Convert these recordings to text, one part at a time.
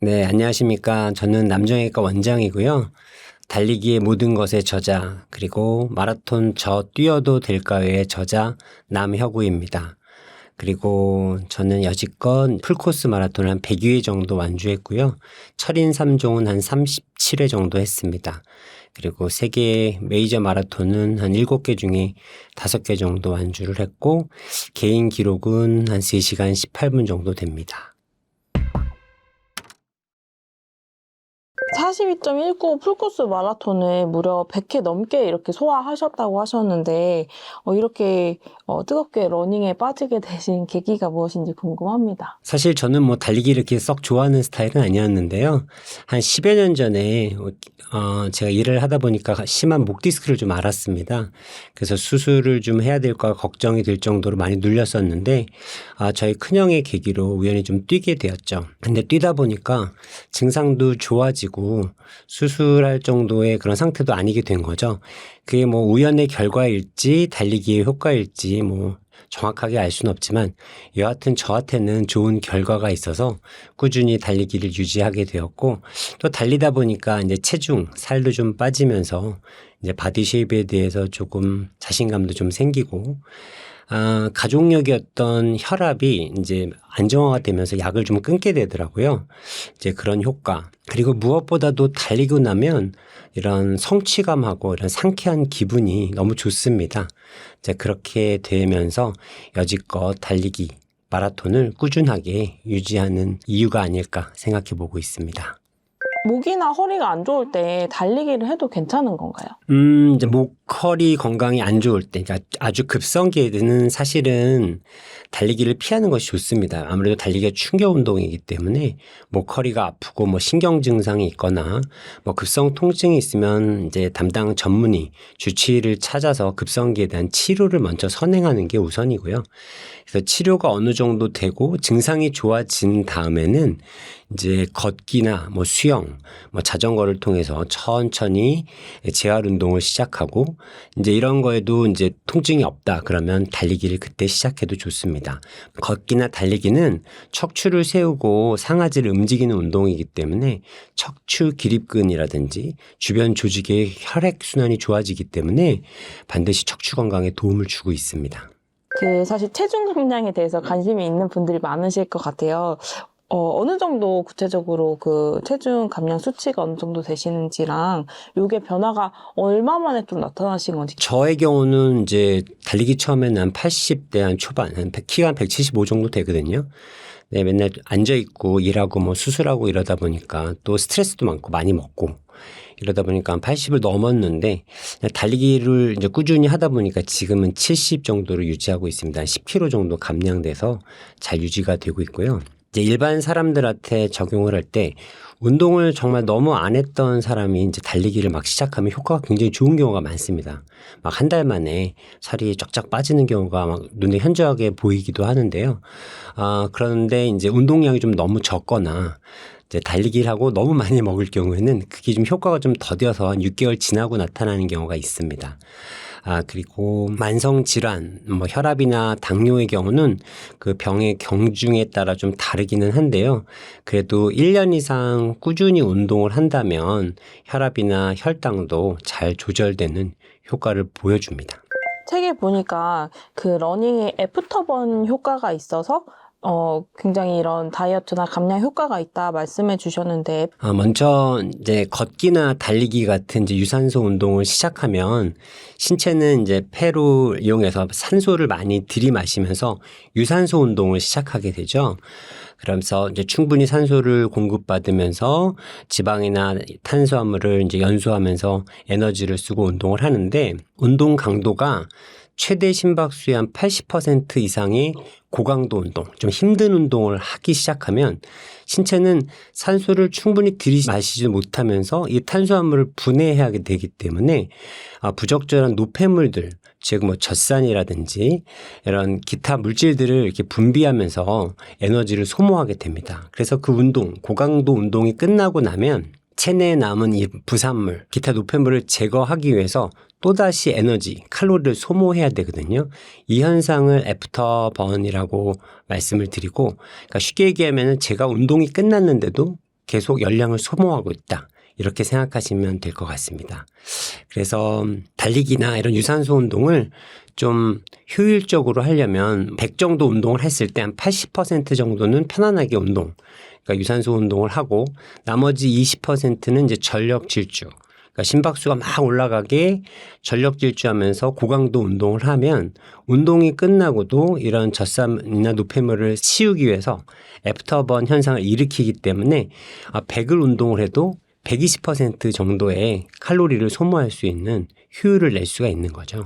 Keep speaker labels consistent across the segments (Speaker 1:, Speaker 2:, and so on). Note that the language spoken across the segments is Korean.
Speaker 1: 네, 안녕하십니까. 저는 남정외과 원장이고요. 달리기의 모든 것의 저자, 그리고 마라톤 저 뛰어도 될까요의 저자 남혁우입니다. 그리고 저는 여지껏 풀코스 마라톤 한 100회 정도 완주했고요. 철인 3종은 한 37회 정도 했습니다. 그리고 세계 메이저 마라톤은 한 7개 중에 5개 정도 완주를 했고, 개인 기록은 한 3시간 18분 정도 됩니다.
Speaker 2: 42.19 풀코스 마라톤을 무려 100회 넘게 이렇게 소화하셨다고 하셨는데 이렇게 뜨겁게 러닝에 빠지게 되신 계기가 무엇인지 궁금합니다.
Speaker 1: 사실 저는 뭐 달리기를 이렇게 썩 좋아하는 스타일은 아니었는데요. 한 10여 년 전에 제가 일을 하다 보니까 심한 목 디스크를 좀 앓았습니다. 그래서 수술을 좀 해야 될까 걱정이 될 정도로 많이 눌렸었는데 저희 큰형의 계기로 우연히 좀 뛰게 되었죠. 근데 뛰다 보니까 증상도 좋아지고 수술할 정도의 그런 상태도 아니게 된 거죠. 그게 뭐 우연의 결과일지 달리기의 효과일지 뭐 정확하게 알 수는 없지만 여하튼 저한테는 좋은 결과가 있어서 꾸준히 달리기를 유지하게 되었고, 또 달리다 보니까 이제 체중, 살도 좀 빠지면서 이제 바디 쉐입에 대해서 조금 자신감도 좀 생기고, 가족력이었던 혈압이 이제 안정화가 되면서 약을 좀 끊게 되더라고요. 이제 그런 효과. 그리고 무엇보다도 달리고 나면 이런 성취감하고 이런 상쾌한 기분이 너무 좋습니다. 이제 그렇게 되면서 여지껏 달리기, 마라톤을 꾸준하게 유지하는 이유가 아닐까 생각해 보고 있습니다.
Speaker 2: 목이나 허리가 안 좋을 때 달리기를 해도 괜찮은 건가요?
Speaker 1: 이제 목, 허리 건강이 안 좋을 때, 그러니까 아주 급성기에는 사실은 달리기를 피하는 것이 좋습니다. 아무래도 달리기가 충격 운동이기 때문에 목, 허리가 아프고 뭐 신경 증상이 있거나 뭐 급성 통증이 있으면 이제 담당 전문의, 주치의를 찾아서 급성기에 대한 치료를 먼저 선행하는 게 우선이고요. 그래서 치료가 어느 정도 되고 증상이 좋아진 다음에는 이제 걷기나 뭐 수영, 뭐 자전거를 통해서 천천히 재활 운동을 시작하고, 이제 이런 거에도 이제 통증이 없다 그러면 달리기를 그때 시작해도 좋습니다. 걷기나 달리기는 척추를 세우고 상하지를 움직이는 운동이기 때문에 척추 기립근이라든지 주변 조직의 혈액 순환이 좋아지기 때문에 반드시 척추 건강에 도움을 주고 있습니다.
Speaker 2: 사실 체중 감량에 대해서 관심이 있는 분들이 많으실 것 같아요. 어느 정도 구체적으로 그 체중 감량 수치가 어느 정도 되시는지랑 요게 변화가 얼마 만에 좀 나타나신 건지.
Speaker 1: 저의 경우는 이제 달리기 처음에는 한 80대 한 초반, 키가 한 175 정도 되거든요. 네, 맨날 앉아있고 일하고 뭐 수술하고 이러다 보니까 또 스트레스도 많고 많이 먹고 이러다 보니까 한 80을 넘었는데, 달리기를 이제 꾸준히 하다 보니까 지금은 70 정도로 유지하고 있습니다. 한 10kg 정도 감량돼서 잘 유지가 되고 있고요. 이제 일반 사람들한테 적용을 할 때 운동을 정말 너무 안 했던 사람이 이제 달리기를 막 시작하면 효과가 굉장히 좋은 경우가 많습니다. 막 한 달 만에 살이 쫙쫙 빠지는 경우가 막 눈에 현저하게 보이기도 하는데요. 그런데 이제 운동량이 좀 너무 적거나 이제 달리기를 하고 너무 많이 먹을 경우에는 그게 좀 효과가 좀 더뎌서 한 6개월 지나고 나타나는 경우가 있습니다. 그리고 만성질환, 뭐 혈압이나 당뇨의 경우는 그 병의 경중에 따라 좀 다르기는 한데요. 그래도 1년 이상 꾸준히 운동을 한다면 혈압이나 혈당도 잘 조절되는 효과를 보여줍니다.
Speaker 2: 책에 보니까 그 러닝에 애프터번 효과가 있어서 굉장히 이런 다이어트나 감량 효과가 있다 말씀해 주셨는데,
Speaker 1: 먼저 이제 걷기나 달리기 같은 이제 유산소 운동을 시작하면 신체는 이제 폐를 이용해서 산소를 많이 들이마시면서 유산소 운동을 시작하게 되죠. 그러면서 이제 충분히 산소를 공급받으면서 지방이나 탄수화물을 이제 연소하면서 에너지를 쓰고 운동을 하는데, 운동 강도가 최대 심박수의 한 80% 이상의 고강도 운동, 좀 힘든 운동을 하기 시작하면 신체는 산소를 충분히 들이마시지 못하면서 이 탄수화물을 분해해야 되기 때문에 부적절한 노폐물들, 즉 뭐 젖산이라든지 이런 기타 물질들을 이렇게 분비하면서 에너지를 소모하게 됩니다. 그래서 그 운동, 고강도 운동이 끝나고 나면 체내에 남은 이 부산물, 기타 노폐물을 제거하기 위해서 또다시 에너지, 칼로리를 소모해야 되거든요. 이 현상을 애프터번이라고 말씀을 드리고, 그러니까 쉽게 얘기하면 제가 운동이 끝났는데도 계속 열량을 소모하고 있다. 이렇게 생각하시면 될 것 같습니다. 그래서 달리기나 이런 유산소 운동을 좀 효율적으로 하려면 100 정도 운동을 했을 때 한 80% 정도는 편안하게 운동, 그러니까 유산소 운동을 하고 나머지 20%는 이제 전력 질주, 그러니까 심박수가 막 올라가게 전력 질주하면서 고강도 운동을 하면 운동이 끝나고도 이런 젖삼이나 노폐물을 치우기 위해서 애프터번 현상을 일으키기 때문에 100을 운동을 해도 120% 정도의 칼로리를 소모할 수 있는 효율을 낼 수가 있는 거죠.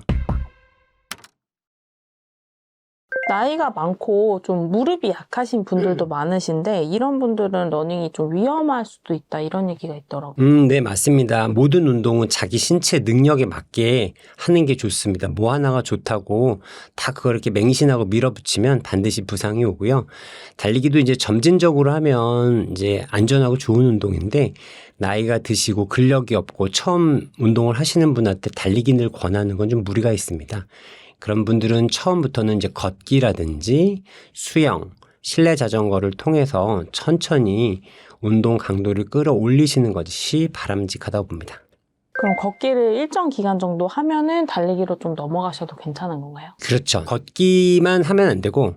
Speaker 2: 나이가 많고 좀 무릎이 약하신 분들도 많으신데 이런 분들은 러닝이 좀 위험할 수도 있다 이런 얘기가 있더라고요.
Speaker 1: 네, 맞습니다. 모든 운동은 자기 신체 능력에 맞게 하는 게 좋습니다. 뭐 하나가 좋다고 다 그걸 이렇게 맹신하고 밀어붙이면 반드시 부상이 오고요. 달리기도 이제 점진적으로 하면 이제 안전하고 좋은 운동인데 나이가 드시고 근력이 없고 처음 운동을 하시는 분한테 달리기를 권하는 건 좀 무리가 있습니다. 그런 분들은 처음부터는 이제 걷기라든지 수영, 실내 자전거를 통해서 천천히 운동 강도를 끌어올리시는 것이 바람직하다고 봅니다.
Speaker 2: 그럼 걷기를 일정 기간 정도 하면은 달리기로 좀 넘어가셔도 괜찮은 건가요?
Speaker 1: 그렇죠. 걷기만 하면 안 되고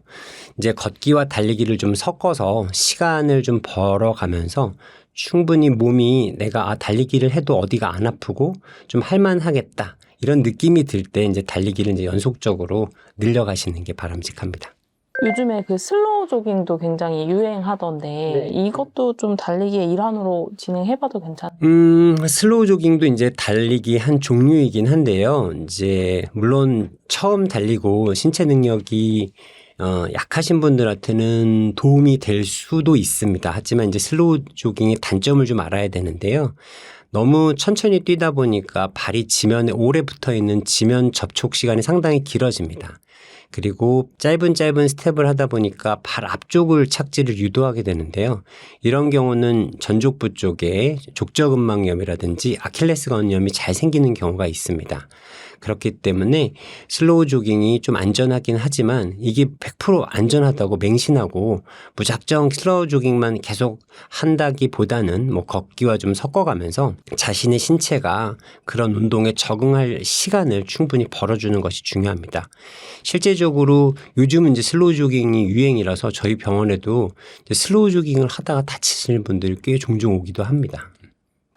Speaker 1: 이제 걷기와 달리기를 좀 섞어서 시간을 좀 벌어가면서 충분히 몸이 내가 달리기를 해도 어디가 안 아프고 좀 할만하겠다. 이런 느낌이 들 때 이제 달리기를 이제 연속적으로 늘려가시는 게 바람직합니다.
Speaker 2: 요즘에 그 슬로우 조깅도 굉장히 유행하던데 이것도 좀 달리기의 일환으로 진행해봐도 괜찮아요?
Speaker 1: 슬로우 조깅도 이제 달리기 한 종류이긴 한데요. 이제 물론 처음 달리고 신체 능력이 약하신 분들한테는 도움이 될 수도 있습니다. 하지만 이제 슬로우 조깅의 단점을 좀 알아야 되는데요. 너무 천천히 뛰다 보니까 발이 지면에 오래 붙어 있는 지면 접촉 시간이 상당히 길어집니다. 그리고 짧은 스텝을 하다 보니까 발 앞쪽을 착지를 유도하게 되는데요. 이런 경우는 전족부 쪽에 족저근막염이라든지 아킬레스건염이 잘 생기는 경우가 있습니다. 그렇기 때문에 슬로우 조깅이 좀 안전하긴 하지만 이게 100% 안전하다고 맹신하고 무작정 슬로우 조깅만 계속 한다기보다는 뭐 걷기와 좀 섞어가면서 자신의 신체가 그런 운동에 적응할 시간을 충분히 벌어주는 것이 중요합니다. 실제적으로 요즘은 이제 슬로우 조깅이 유행이라서 저희 병원에도 이제 슬로우 조깅을 하다가 다치시는 분들이 꽤 종종 오기도 합니다.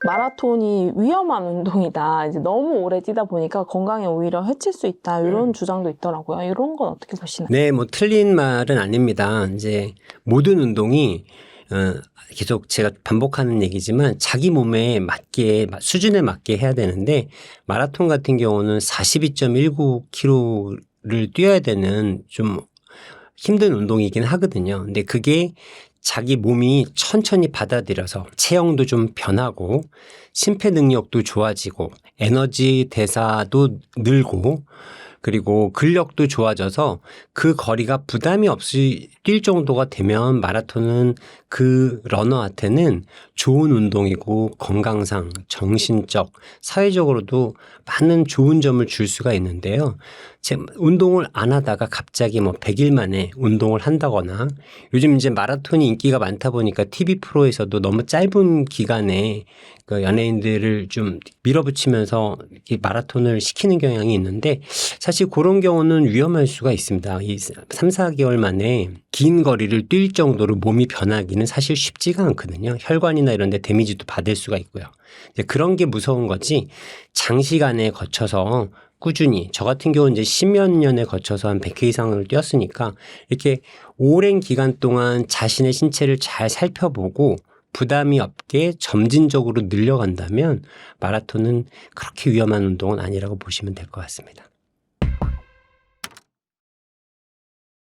Speaker 2: 마라톤이 위험한 운동이다. 이제 너무 오래 뛰다 보니까 건강에 오히려 해칠 수 있다. 이런 주장도 있더라고요. 이런 건 어떻게 보시나요?
Speaker 1: 네, 뭐 틀린 말은 아닙니다. 이제 모든 운동이 계속 제가 반복하는 얘기지만 자기 몸에 맞게 수준에 맞게 해야 되는데 마라톤 같은 경우는 42.19km를 뛰어야 되는 좀 힘든 운동이긴 하거든요. 근데 그게 자기 몸이 천천히 받아들여서 체형도 좀 변하고 심폐 능력도 좋아지고 에너지 대사도 늘고 그리고 근력도 좋아져서 그 거리가 부담이 없이 뛸 정도가 되면 마라톤은 그 러너한테는 좋은 운동이고 건강상, 정신적, 사회적으로도 많은 좋은 점을 줄 수가 있는데요. 운동을 안 하다가 갑자기 뭐 100일 만에 운동을 한다거나 요즘 이제 마라톤이 인기가 많다 보니까 TV 프로에서도 너무 짧은 기간에 그 연예인들을 좀 밀어붙이면서 마라톤을 시키는 경향이 있는데 사실 그런 경우는 위험할 수가 있습니다. 이 3, 4개월 만에 긴 거리를 뛸 정도로 몸이 변하기는 사실 쉽지가 않거든요. 혈관이나 이런 데 데미지도 받을 수가 있고요. 이제 그런 게 무서운 거지 장시간에 거쳐서 꾸준히 저 같은 경우는 이제 10몇 년에 거쳐서 한 100회 이상을 뛰었으니까 이렇게 오랜 기간 동안 자신의 신체를 잘 살펴보고 부담이 없게 점진적으로 늘려간다면 마라톤은 그렇게 위험한 운동은 아니라고 보시면 될 것 같습니다.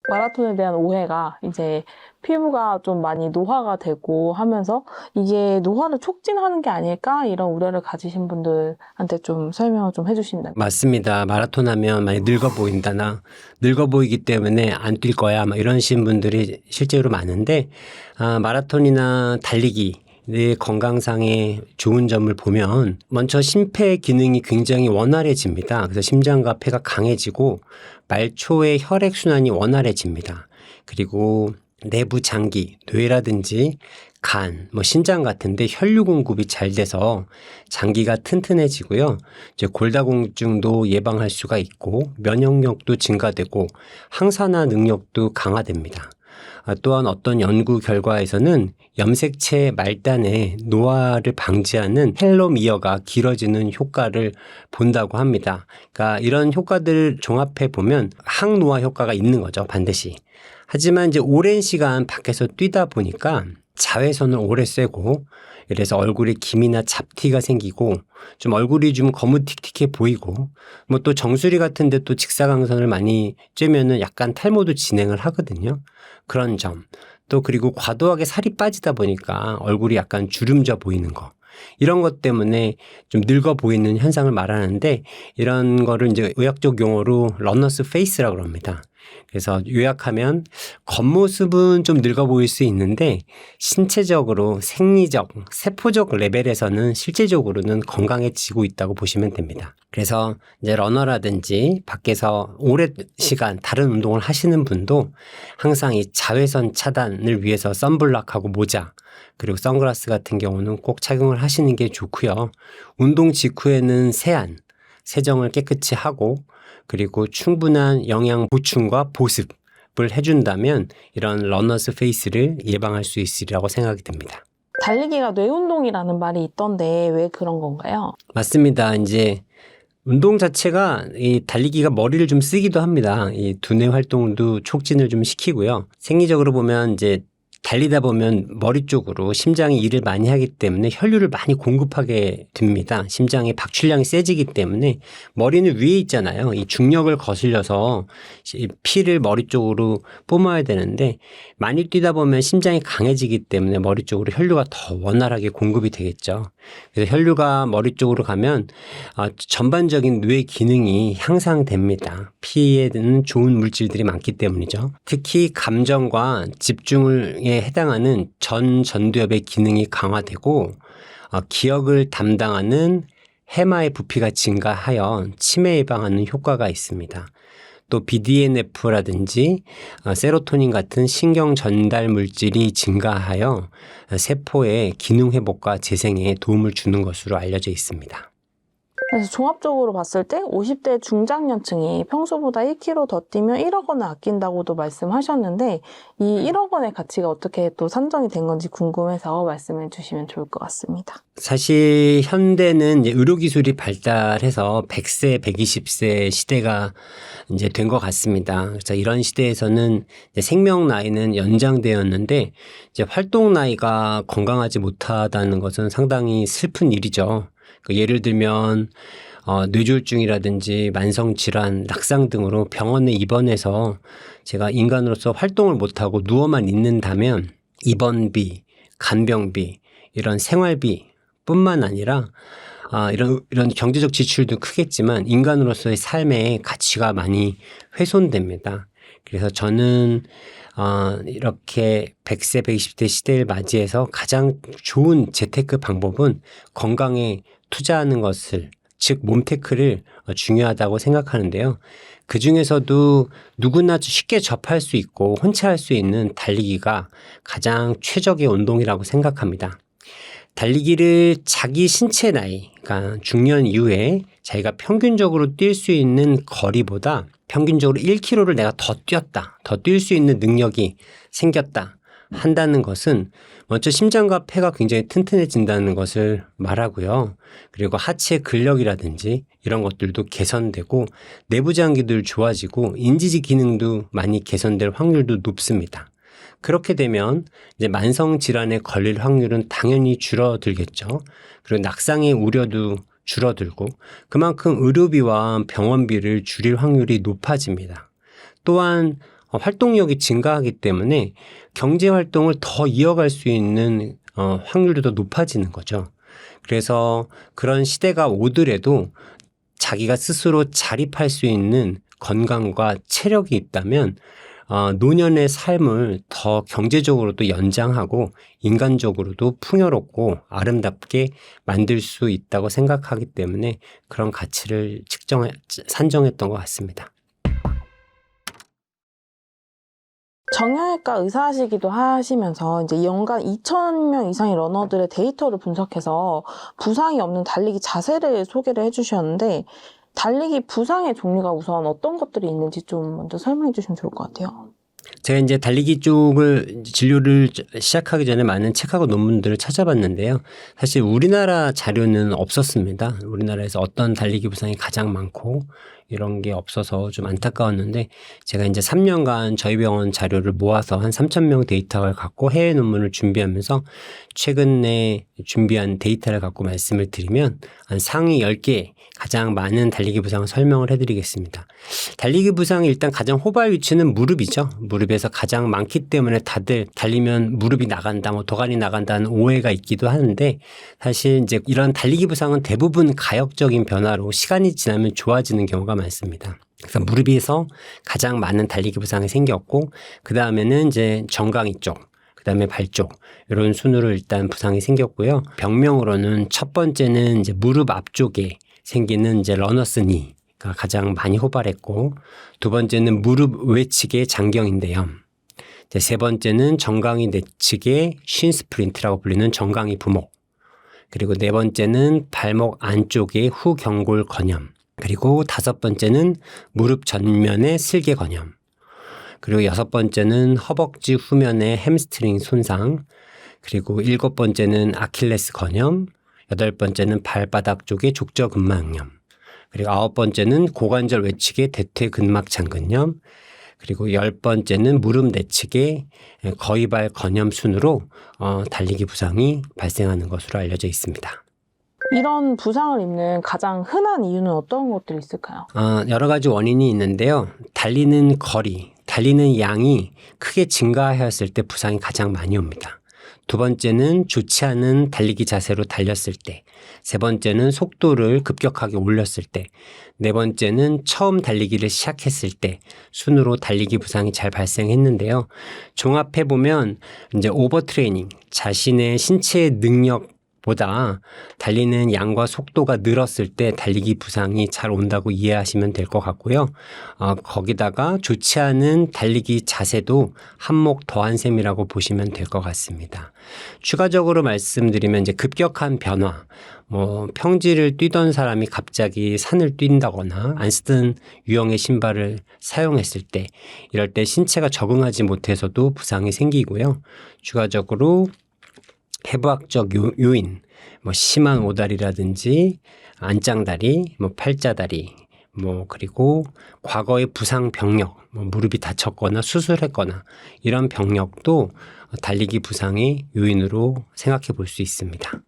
Speaker 2: 마라톤에 대한 오해가 이제 피부가 좀 많이 노화가 되고 하면서 이게 노화를 촉진하는 게 아닐까 이런 우려를 가지신 분들한테 좀 설명을 좀 해주신다면.
Speaker 1: 맞습니다. 마라톤 하면 많이 늙어 보인다. 나 늙어 보이기 때문에 안 뛸 거야. 막 이러신 분들이 실제로 많은데 마라톤이나 달리기 내 건강상의 좋은 점을 보면 먼저 심폐 기능이 굉장히 원활해집니다. 그래서 심장과 폐가 강해지고 말초의 혈액순환이 원활해집니다. 그리고 내부 장기, 뇌라든지 간, 신장 같은데 혈류 공급이 잘 돼서 장기가 튼튼해지고요. 이제 골다공증도 예방할 수가 있고 면역력도 증가되고 항산화 능력도 강화됩니다. 또한 어떤 연구 결과에서는 염색체 말단의 노화를 방지하는 텔로미어가 길어지는 효과를 본다고 합니다. 그러니까 이런 효과들을 종합해 보면 항노화 효과가 있는 거죠, 반드시. 하지만 이제 오랜 시간 밖에서 뛰다 보니까 자외선을 오래 쐬고 이래서 얼굴에 김이나 잡티가 생기고 좀 얼굴이 좀 거무틱틱해 보이고 또 정수리 같은데 또 직사광선을 많이 쬐면은 약간 탈모도 진행을 하거든요. 그런 점. 또 그리고 과도하게 살이 빠지다 보니까 얼굴이 약간 주름져 보이는 거. 이런 것 때문에 좀 늙어 보이는 현상을 말하는데 이런 거를 이제 의학적 용어로 러너스 페이스라고 합니다. 그래서 요약하면 겉모습은 좀 늙어 보일 수 있는데 신체적으로 생리적, 세포적 레벨에서는 실제적으로는 건강해지고 있다고 보시면 됩니다. 그래서 이제 러너라든지 밖에서 오랜 시간 다른 운동을 하시는 분도 항상 이 자외선 차단을 위해서 선블락하고 모자 그리고 선글라스 같은 경우는 꼭 착용을 하시는 게 좋고요. 운동 직후에는 세정을 깨끗이 하고 그리고 충분한 영양 보충과 보습을 해준다면 이런 러너스 페이스를 예방할 수 있으리라고 생각이 듭니다.
Speaker 2: 달리기가 뇌운동이라는 말이 있던데 왜 그런 건가요?
Speaker 1: 맞습니다. 이제 운동 자체가 이 달리기가 머리를 좀 쓰기도 합니다. 이 두뇌 활동도 촉진을 좀 시키고요. 생리적으로 보면 이제 달리다 보면 머리 쪽으로 심장이 일을 많이 하기 때문에 혈류를 많이 공급하게 됩니다. 심장의 박출량이 세지기 때문에 머리는 위에 있잖아요. 이 중력을 거슬려서 피를 머리 쪽으로 뿜어야 되는데 많이 뛰다 보면 심장이 강해지기 때문에 머리 쪽으로 혈류가 더 원활하게 공급이 되겠죠. 그래서 혈류가 머리 쪽으로 가면 전반적인 뇌 기능이 향상됩니다. 피에는 좋은 물질들이 많기 때문이죠. 특히 감정과 집중에 해당하는 전두엽의 기능이 강화되고 기억을 담당하는 해마의 부피가 증가하여 치매 예방하는 효과가 있습니다. 또 BDNF라든지 세로토닌 같은 신경 전달 물질이 증가하여 세포의 기능 회복과 재생에 도움을 주는 것으로 알려져 있습니다.
Speaker 2: 그래서 종합적으로 봤을 때 50대 중장년층이 평소보다 1kg 더 뛰면 1억 원을 아낀다고도 말씀하셨는데 이 1억 원의 가치가 어떻게 또 산정이 된 건지 궁금해서 말씀해 주시면 좋을 것 같습니다.
Speaker 1: 사실 현대는 이제 의료기술이 발달해서 100세, 120세 시대가 이제 된 것 같습니다. 그래서 이런 시대에서는 이제 생명 나이는 연장되었는데 이제 활동 나이가 건강하지 못하다는 것은 상당히 슬픈 일이죠. 예를 들면 뇌졸중이라든지 만성질환, 낙상 등으로 병원에 입원해서 제가 인간으로서 활동을 못하고 누워만 있는다면 입원비, 간병비, 이런 생활비 뿐만 아니라 이런 경제적 지출도 크겠지만 인간으로서의 삶의 가치가 많이 훼손됩니다. 그래서 저는 이렇게 100세, 120대 시대를 맞이해서 가장 좋은 재테크 방법은 건강에 투자하는 것을, 즉 몸테크를 중요하다고 생각하는데요. 그 중에서도 누구나 쉽게 접할 수 있고 혼자 할 수 있는 달리기가 가장 최적의 운동이라고 생각합니다. 달리기를 자기 신체 나이, 그러니까 중년 이후에 자기가 평균적으로 뛸 수 있는 거리보다 평균적으로 1km를 내가 더 뛰었다, 더 뛸 수 있는 능력이 생겼다 한다는 것은 먼저 심장과 폐가 굉장히 튼튼해진다는 것을 말하고요. 그리고 하체 근력이라든지 이런 것들도 개선되고 내부 장기들 좋아지고 인지지 기능도 많이 개선될 확률도 높습니다. 그렇게 되면 이제 만성 질환에 걸릴 확률은 당연히 줄어들겠죠. 그리고 낙상의 우려도 줄어들고 그만큼 의료비와 병원비를 줄일 확률이 높아집니다. 또한 활동력이 증가하기 때문에 경제 활동을 더 이어갈 수 있는 확률도 더 높아지는 거죠. 그래서 그런 시대가 오더라도 자기가 스스로 자립할 수 있는 건강과 체력이 있다면 노년의 삶을 더 경제적으로도 연장하고 인간적으로도 풍요롭고 아름답게 만들 수 있다고 생각하기 때문에 그런 가치를 산정했던 것 같습니다.
Speaker 2: 정형외과 의사시기도 하시면서 이제 연간 2,000명 이상의 러너들의 데이터를 분석해서 부상이 없는 달리기 자세를 소개를 해주셨는데 달리기 부상의 종류가 우선 어떤 것들이 있는지 좀 먼저 설명해 주시면 좋을 것 같아요.
Speaker 1: 제가 이제 달리기 쪽을 진료를 시작하기 전에 많은 책하고 논문들을 찾아봤는데요. 사실 우리나라 자료는 없었습니다. 우리나라에서 어떤 달리기 부상이 가장 많고 이런 게 없어서 좀 안타까웠는데 제가 이제 3년간 저희 병원 자료를 모아서 한 3,000명 데이터를 갖고 해외 논문을 준비하면서 최근에 준비한 데이터를 갖고 말씀을 드리면 한 상위 10개 가장 많은 달리기 부상을 설명을 해드리겠습니다. 달리기 부상의 일단 가장 호발 위치는 무릎이죠. 무릎에서 가장 많기 때문에 다들 달리면 무릎이 나간다, 뭐 도가니 나간다는 오해가 있기도 하는데 사실 이제 이런 달리기 부상은 대부분 가역적인 변화로 시간이 지나면 좋아지는 경우가 많습니다. 그래서 무릎에서 가장 많은 달리기 부상이 생겼고 그 다음에는 이제 정강이 쪽, 그 다음에 발 쪽 이런 순으로 일단 부상이 생겼고요. 병명으로는 첫 번째는 이제 무릎 앞쪽에 생기는 이제 러너스 니가 가장 많이 호발했고 두 번째는 무릎 외측의 장경인데요. 이제 세 번째는 정강이 내측의 쉰 스프린트라고 불리는 정강이 부목. 그리고 네 번째는 발목 안쪽의 후경골 건염. 그리고 다섯 번째는 무릎 전면의 슬개 건염. 그리고 여섯 번째는 허벅지 후면의 햄스트링 손상. 그리고 일곱 번째는 아킬레스 건염. 여덟 번째는 발바닥 쪽의 족저근막염. 그리고 아홉 번째는 고관절 외측의 대퇴근막 장근염. 그리고 열 번째는 무릎 내측의 거위발 건염 순으로 달리기 부상이 발생하는 것으로 알려져 있습니다.
Speaker 2: 이런 부상을 입는 가장 흔한 이유는 어떤 것들이 있을까요?
Speaker 1: 여러 가지 원인이 있는데요. 달리는 거리, 달리는 양이 크게 증가하였을 때 부상이 가장 많이 옵니다. 두 번째는 좋지 않은 달리기 자세로 달렸을 때, 세 번째는 속도를 급격하게 올렸을 때, 네 번째는 처음 달리기를 시작했을 때 순으로 달리기 부상이 잘 발생했는데요. 종합해 보면 이제 오버트레이닝, 자신의 신체의 능력보다 달리는 양과 속도가 늘었을 때 달리기 부상이 잘 온다고 이해하시면 될 것 같고요. 거기다가 좋지 않은 달리기 자세도 한몫 더한 셈이라고 보시면 될 것 같습니다. 추가적으로 말씀드리면 이제 급격한 변화, 평지를 뛰던 사람이 갑자기 산을 뛴다거나 안 쓰던 유형의 신발을 사용했을 때 이럴 때 신체가 적응하지 못해서도 부상이 생기고요. 추가적으로 해부학적 요인, 심한 오다리라든지 안짱다리, 팔자다리, 그리고 과거의 부상 병력, 무릎이 다쳤거나 수술했거나 이런 병력도 달리기 부상의 요인으로 생각해 볼 수 있습니다.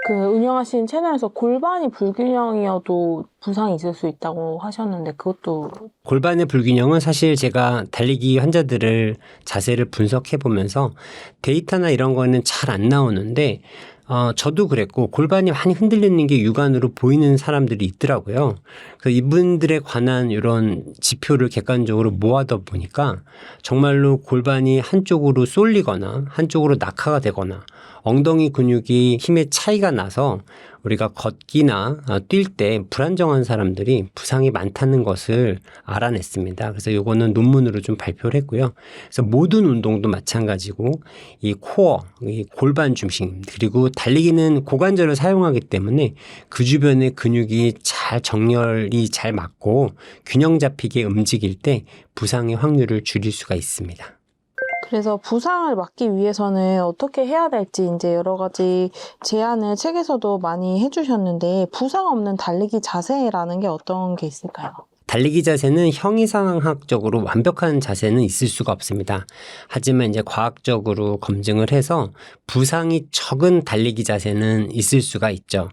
Speaker 2: 운영하신 채널에서 골반이 불균형이어도 부상이 있을 수 있다고 하셨는데 그것도
Speaker 1: 골반의 불균형은 사실 제가 달리기 환자들을 자세를 분석해 보면서 데이터나 이런 거는 잘 안 나오는데 저도 그랬고 골반이 많이 흔들리는 게 육안으로 보이는 사람들이 있더라고요. 그래서 이분들에 관한 이런 지표를 객관적으로 모아다 보니까 정말로 골반이 한쪽으로 쏠리거나 한쪽으로 낙하가 되거나 엉덩이 근육이 힘의 차이가 나서 우리가 걷기나 뛸 때 불안정한 사람들이 부상이 많다는 것을 알아냈습니다. 그래서 이거는 논문으로 좀 발표를 했고요. 그래서 모든 운동도 마찬가지고 이 코어, 이 골반 중심 그리고 달리기는 고관절을 사용하기 때문에 그 주변의 근육이 잘 정렬이 잘 맞고 균형 잡히게 움직일 때 부상의 확률을 줄일 수가 있습니다.
Speaker 2: 그래서 부상을 막기 위해서는 어떻게 해야 될지 이제 여러 가지 제안을 책에서도 많이 해주셨는데 부상 없는 달리기 자세라는 게 어떤 게 있을까요?
Speaker 1: 달리기 자세는 형이상학적으로 완벽한 자세는 있을 수가 없습니다. 하지만 이제 과학적으로 검증을 해서 부상이 적은 달리기 자세는 있을 수가 있죠.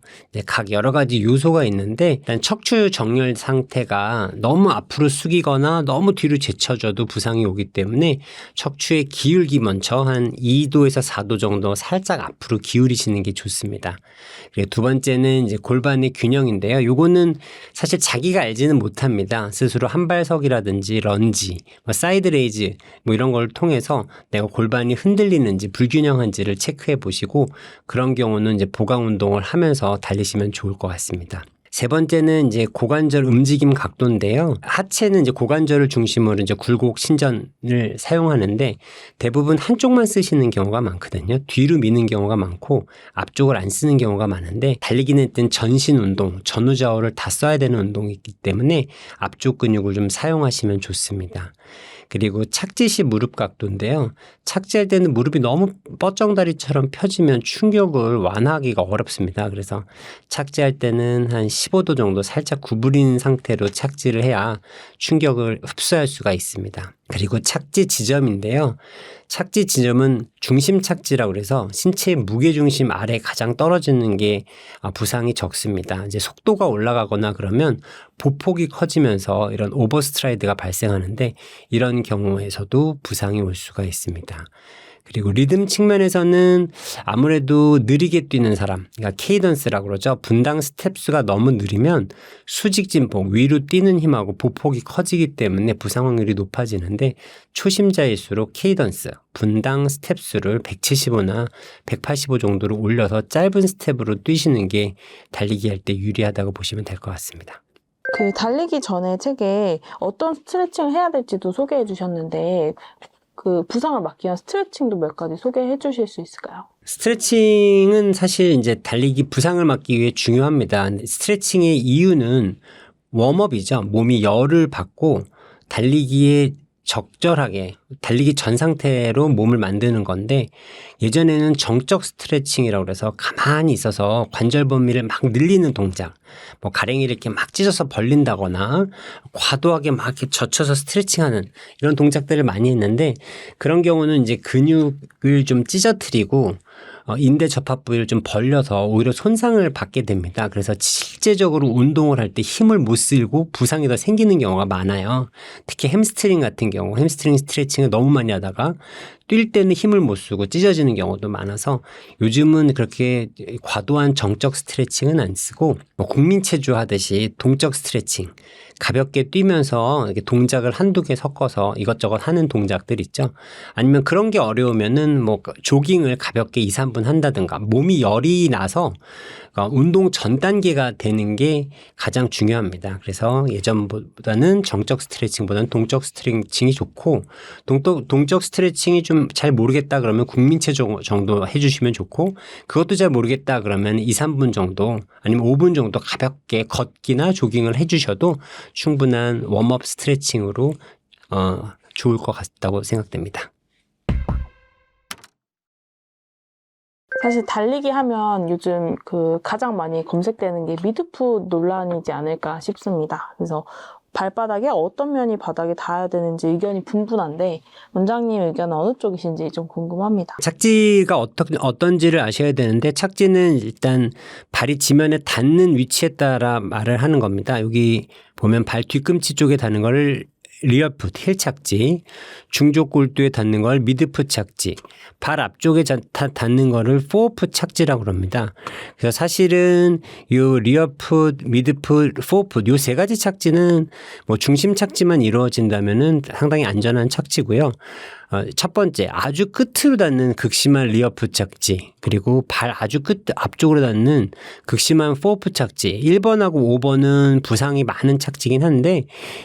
Speaker 1: 각 여러 가지 요소가 있는데 일단 척추 정렬 상태가 너무 앞으로 숙이거나 너무 뒤로 제쳐져도 부상이 오기 때문에 척추의 기울기 먼저 한 2도에서 4도 정도 살짝 앞으로 기울이시는 게 좋습니다. 그리고 두 번째는 이제 골반의 균형인데요. 요거는 사실 자기가 알지는 못합니다. 스스로 한발석이라든지 런지, 사이드 레이즈 이런 걸 통해서 내가 골반이 흔들리는지 불균형한지를 체크해 보시고 그런 경우는 이제 보강 운동을 하면서 달리시면 좋을 것 같습니다. 세 번째는 이제 고관절 움직임 각도인데요. 하체는 이제 고관절을 중심으로 이제 굴곡 신전을 사용하는데 대부분 한쪽만 쓰시는 경우가 많거든요. 뒤로 미는 경우가 많고 앞쪽을 안 쓰는 경우가 많은데 달리기는 일단 전신 운동, 전후 좌우를 다 써야 되는 운동이기 때문에 앞쪽 근육을 좀 사용하시면 좋습니다. 그리고 착지 시 무릎 각도인데요. 착지할 때는 무릎이 너무 뻗정다리처럼 펴지면 충격을 완화하기가 어렵습니다. 그래서 착지할 때는 한 15도 정도 살짝 구부린 상태로 착지를 해야 충격을 흡수할 수가 있습니다. 그리고 착지 지점인데요. 착지 지점은 중심 착지라고 그래서 신체의 무게중심 아래 가장 떨어지는 게 부상이 적습니다. 이제 속도가 올라가거나 그러면 보폭이 커지면서 이런 오버스트라이드가 발생하는데 이런 경우에서도 부상이 올 수가 있습니다. 그리고 리듬 측면에서는 아무래도 느리게 뛰는 사람, 그러니까 케이던스라고 그러죠. 분당 스텝수가 너무 느리면 수직 진폭, 위로 뛰는 힘하고 보폭이 커지기 때문에 부상 확률이 높아지는데 초심자일수록 케이던스, 분당 스텝수를 175나 185 정도로 올려서 짧은 스텝으로 뛰시는 게 달리기 할 때 유리하다고 보시면 될 것 같습니다.
Speaker 2: 그 달리기 전에 책에 어떤 스트레칭을 해야 될지도 소개해 주셨는데 그 부상을 막기 위한 스트레칭도 몇 가지 소개해 주실 수 있을까요?
Speaker 1: 스트레칭은 사실 이제 달리기 부상을 막기 위해 중요합니다. 스트레칭의 이유는 웜업이죠. 몸이 열을 받고 달리기에 적절하게 달리기 전 상태로 몸을 만드는 건데 예전에는 정적 스트레칭이라고 해서 가만히 있어서 관절 범위를 막 늘리는 동작, 뭐 가랭이를 이렇게 막 찢어서 벌린다거나 과도하게 막 이렇게 젖혀서 스트레칭하는 이런 동작들을 많이 했는데 그런 경우는 이제 근육을 좀 찢어뜨리고 인대 접합 부위를 좀 벌려서 오히려 손상을 받게 됩니다. 그래서 실제적으로 운동을 할 때 힘을 못 쓰고 부상이 더 생기는 경우가 많아요. 특히 햄스트링 같은 경우, 햄스트링 스트레칭을 너무 많이 하다가 뛸 때는 힘을 못 쓰고 찢어지는 경우도 많아서 요즘은 그렇게 과도한 정적 스트레칭은 안 쓰고 국민체조 하듯이 동적 스트레칭, 가볍게 뛰면서 이렇게 동작을 한두 개 섞어서 이것저것 하는 동작들 있죠. 아니면 그런 게 어려우면은 뭐 조깅을 가볍게 2, 3분 한다든가 몸이 열이 나서 운동 전 단계가 되는 게 가장 중요합니다. 그래서 예전보다는 정적 스트레칭보다는 동적 스트레칭이 좋고 동적 스트레칭이 좀 잘 모르겠다 그러면 국민체조 정도 해주시면 좋고 그것도 잘 모르겠다 그러면 2, 3분 정도 아니면 5분 정도 가볍게 걷기나 조깅을 해주셔도 충분한 웜업 스트레칭으로 좋을 것 같다고 생각됩니다.
Speaker 2: 사실 달리기 하면 요즘 그 가장 많이 검색되는 게 미드풋 논란이지 않을까 싶습니다. 그래서 발바닥에 어떤 면이 바닥에 닿아야 되는지 의견이 분분한데 원장님 의견은 어느 쪽이신지 좀 궁금합니다.
Speaker 1: 착지가 어떤지를 아셔야 되는데 착지는 일단 발이 지면에 닿는 위치에 따라 말을 하는 겁니다. 여기 보면 발 뒤꿈치 쪽에 닿는 걸 리어풋, 힐 착지, 중족 골두에 닿는 걸 미드풋 착지, 발 앞쪽에 닿는 거를 포어풋 착지라고 합니다. 그래서 사실은 요 리어풋, 미드풋, 포어풋 요 세 가지 착지는 뭐 중심 착지만 이루어진다면은 상당히 안전한 착지고요. 첫 번째, 아주 끝으로 닿는 극심한 리어풋 착지, 그리고 발 아주 끝 앞쪽으로 닿는 극심한 포어풋 착지. 1번하고 5번은 부상이 많은 착지긴 한데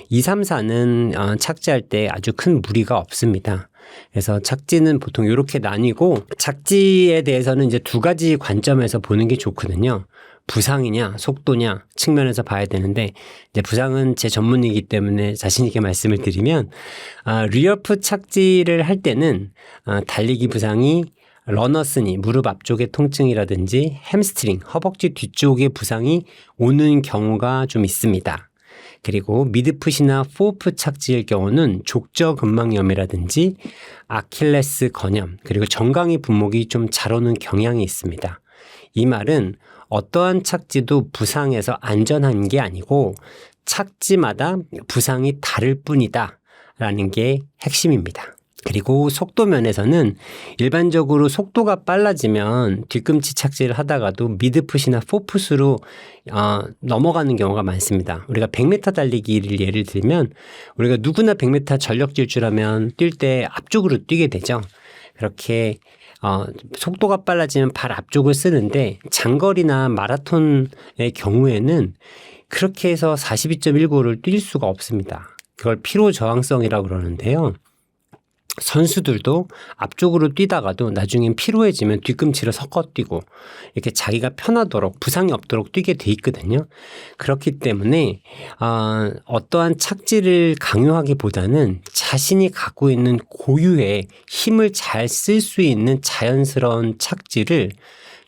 Speaker 1: 2, 3, 4는 착지할 때 아주 큰 무리가 없습니다. 그래서 착지는 보통 이렇게 나뉘고 착지에 대해서는 이제 두 가지 관점에서 보는 게 좋거든요. 부상이냐 속도냐 측면에서 봐야 되는데 이제 부상은 제 전문이기 때문에 자신 있게 말씀을 드리면 리어풋 착지를 할 때는 달리기 부상이 러너스니 무릎 앞쪽의 통증이라든지 햄스트링 허벅지 뒤쪽의 부상이 오는 경우가 좀 있습니다. 그리고 미드풋이나 포어풋 착지일 경우는 족저근막염이라든지 아킬레스 건염 그리고 정강이 분목이 좀 잘 오는 경향이 있습니다. 이 말은 어떠한 착지도 부상에서 안전한 게 아니고 착지마다 부상이 다를 뿐이다 라는 게 핵심입니다. 그리고 속도 면에서는 일반적으로 속도가 빨라지면 뒤꿈치 착지를 하다가도 미드풋이나 포풋으로 넘어가는 경우가 많습니다. 우리가 100m 달리기를 예를 들면 우리가 누구나 100m 전력 질주라면 뛸 때 앞쪽으로 뛰게 되죠. 그렇게 속도가 빨라지면 발 앞쪽을 쓰는데 장거리나 마라톤의 경우에는 그렇게 해서 42.19를 뛸 수가 없습니다. 그걸 피로 저항성이라고 그러는데요. 선수들도 앞쪽으로 뛰다가도 나중엔 피로해지면 뒤꿈치를 섞어 뛰고 이렇게 자기가 편하도록 부상이 없도록 뛰게 돼 있거든요. 그렇기 때문에 어떠한 착지를 강요하기보다는 자신이 갖고 있는 고유의 힘을 잘 쓸 수 있는 자연스러운 착지를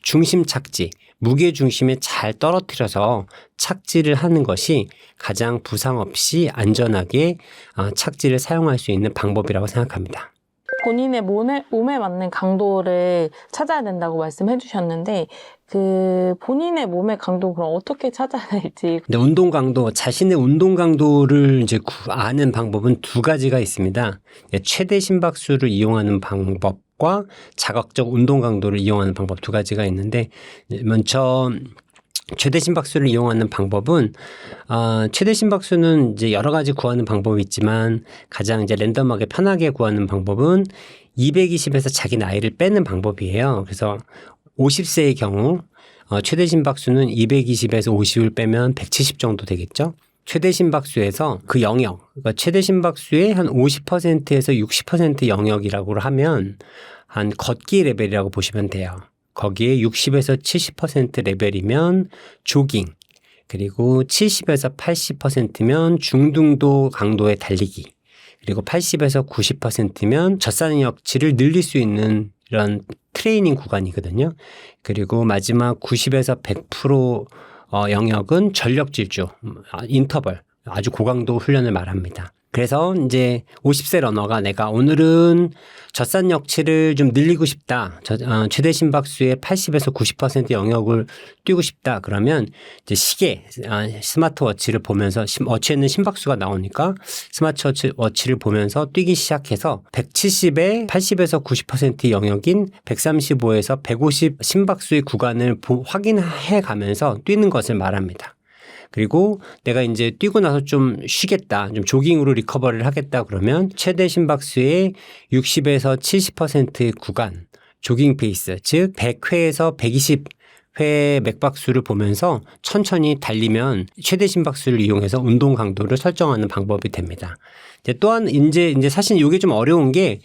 Speaker 1: 중심 착지, 무게 중심에 잘 떨어뜨려서 착지를 하는 것이 가장 부상 없이 안전하게 착지를 사용할 수 있는 방법이라고 생각합니다.
Speaker 2: 본인의 몸에 맞는 강도를 찾아야 된다고 말씀해 주셨는데 그 본인의 몸의 강도 그럼 어떻게 찾아야 될지.
Speaker 1: 근데 운동 강도, 자신의 운동 강도를 이제 아는 방법은 두 가지가 있습니다. 최대 심박수를 이용하는 방법과 자극적 운동 강도를 이용하는 방법 두 가지가 있는데 먼저 최대 심박수를 이용하는 방법은 최대 심박수는 이제 여러 가지 구하는 방법이 있지만 가장 이제 랜덤하게 편하게 구하는 방법은 220에서 자기 나이를 빼는 방법이에요. 그래서 50세의 경우 최대 심박수는 220에서 50을 빼면 170 정도 되겠죠. 최대 심박수에서 그 영역, 그러니까 최대 심박수의 한 50%에서 60% 영역이라고 하면 한 걷기 레벨이라고 보시면 돼요. 거기에 60에서 70% 레벨이면 조깅, 그리고 70에서 80%면 중등도 강도의 달리기, 그리고 80에서 90%면 젖산력치를 늘릴 수 있는 이런 트레이닝 구간이거든요. 그리고 마지막 90에서 100% 영역은 전력 질주, 인터벌, 아주 고강도 훈련을 말합니다. 그래서 이제 50세 러너가 내가 오늘은 젖산력치를 좀 늘리고 싶다. 최대 심박수의 80에서 90% 영역을 뛰고 싶다. 그러면 이제 시계, 스마트워치를 보면서 워치에는 심박수가 나오니까 스마트워치를 보면서 뛰기 시작해서 170에 80에서 90% 영역인 135에서 150 심박수의 구간을 확인해 가면서 뛰는 것을 말합니다. 그리고 내가 이제 뛰고 나서 좀 쉬겠다, 좀 조깅으로 리커버리를 하겠다 그러면 최대 심박수의 60에서 70%의 구간, 조깅 페이스, 즉 100회에서 120회 맥박수를 보면서 천천히 달리면 최대 심박수를 이용해서 운동 강도를 설정하는 방법이 됩니다. 또한 이제 사실 이게 좀 어려운 게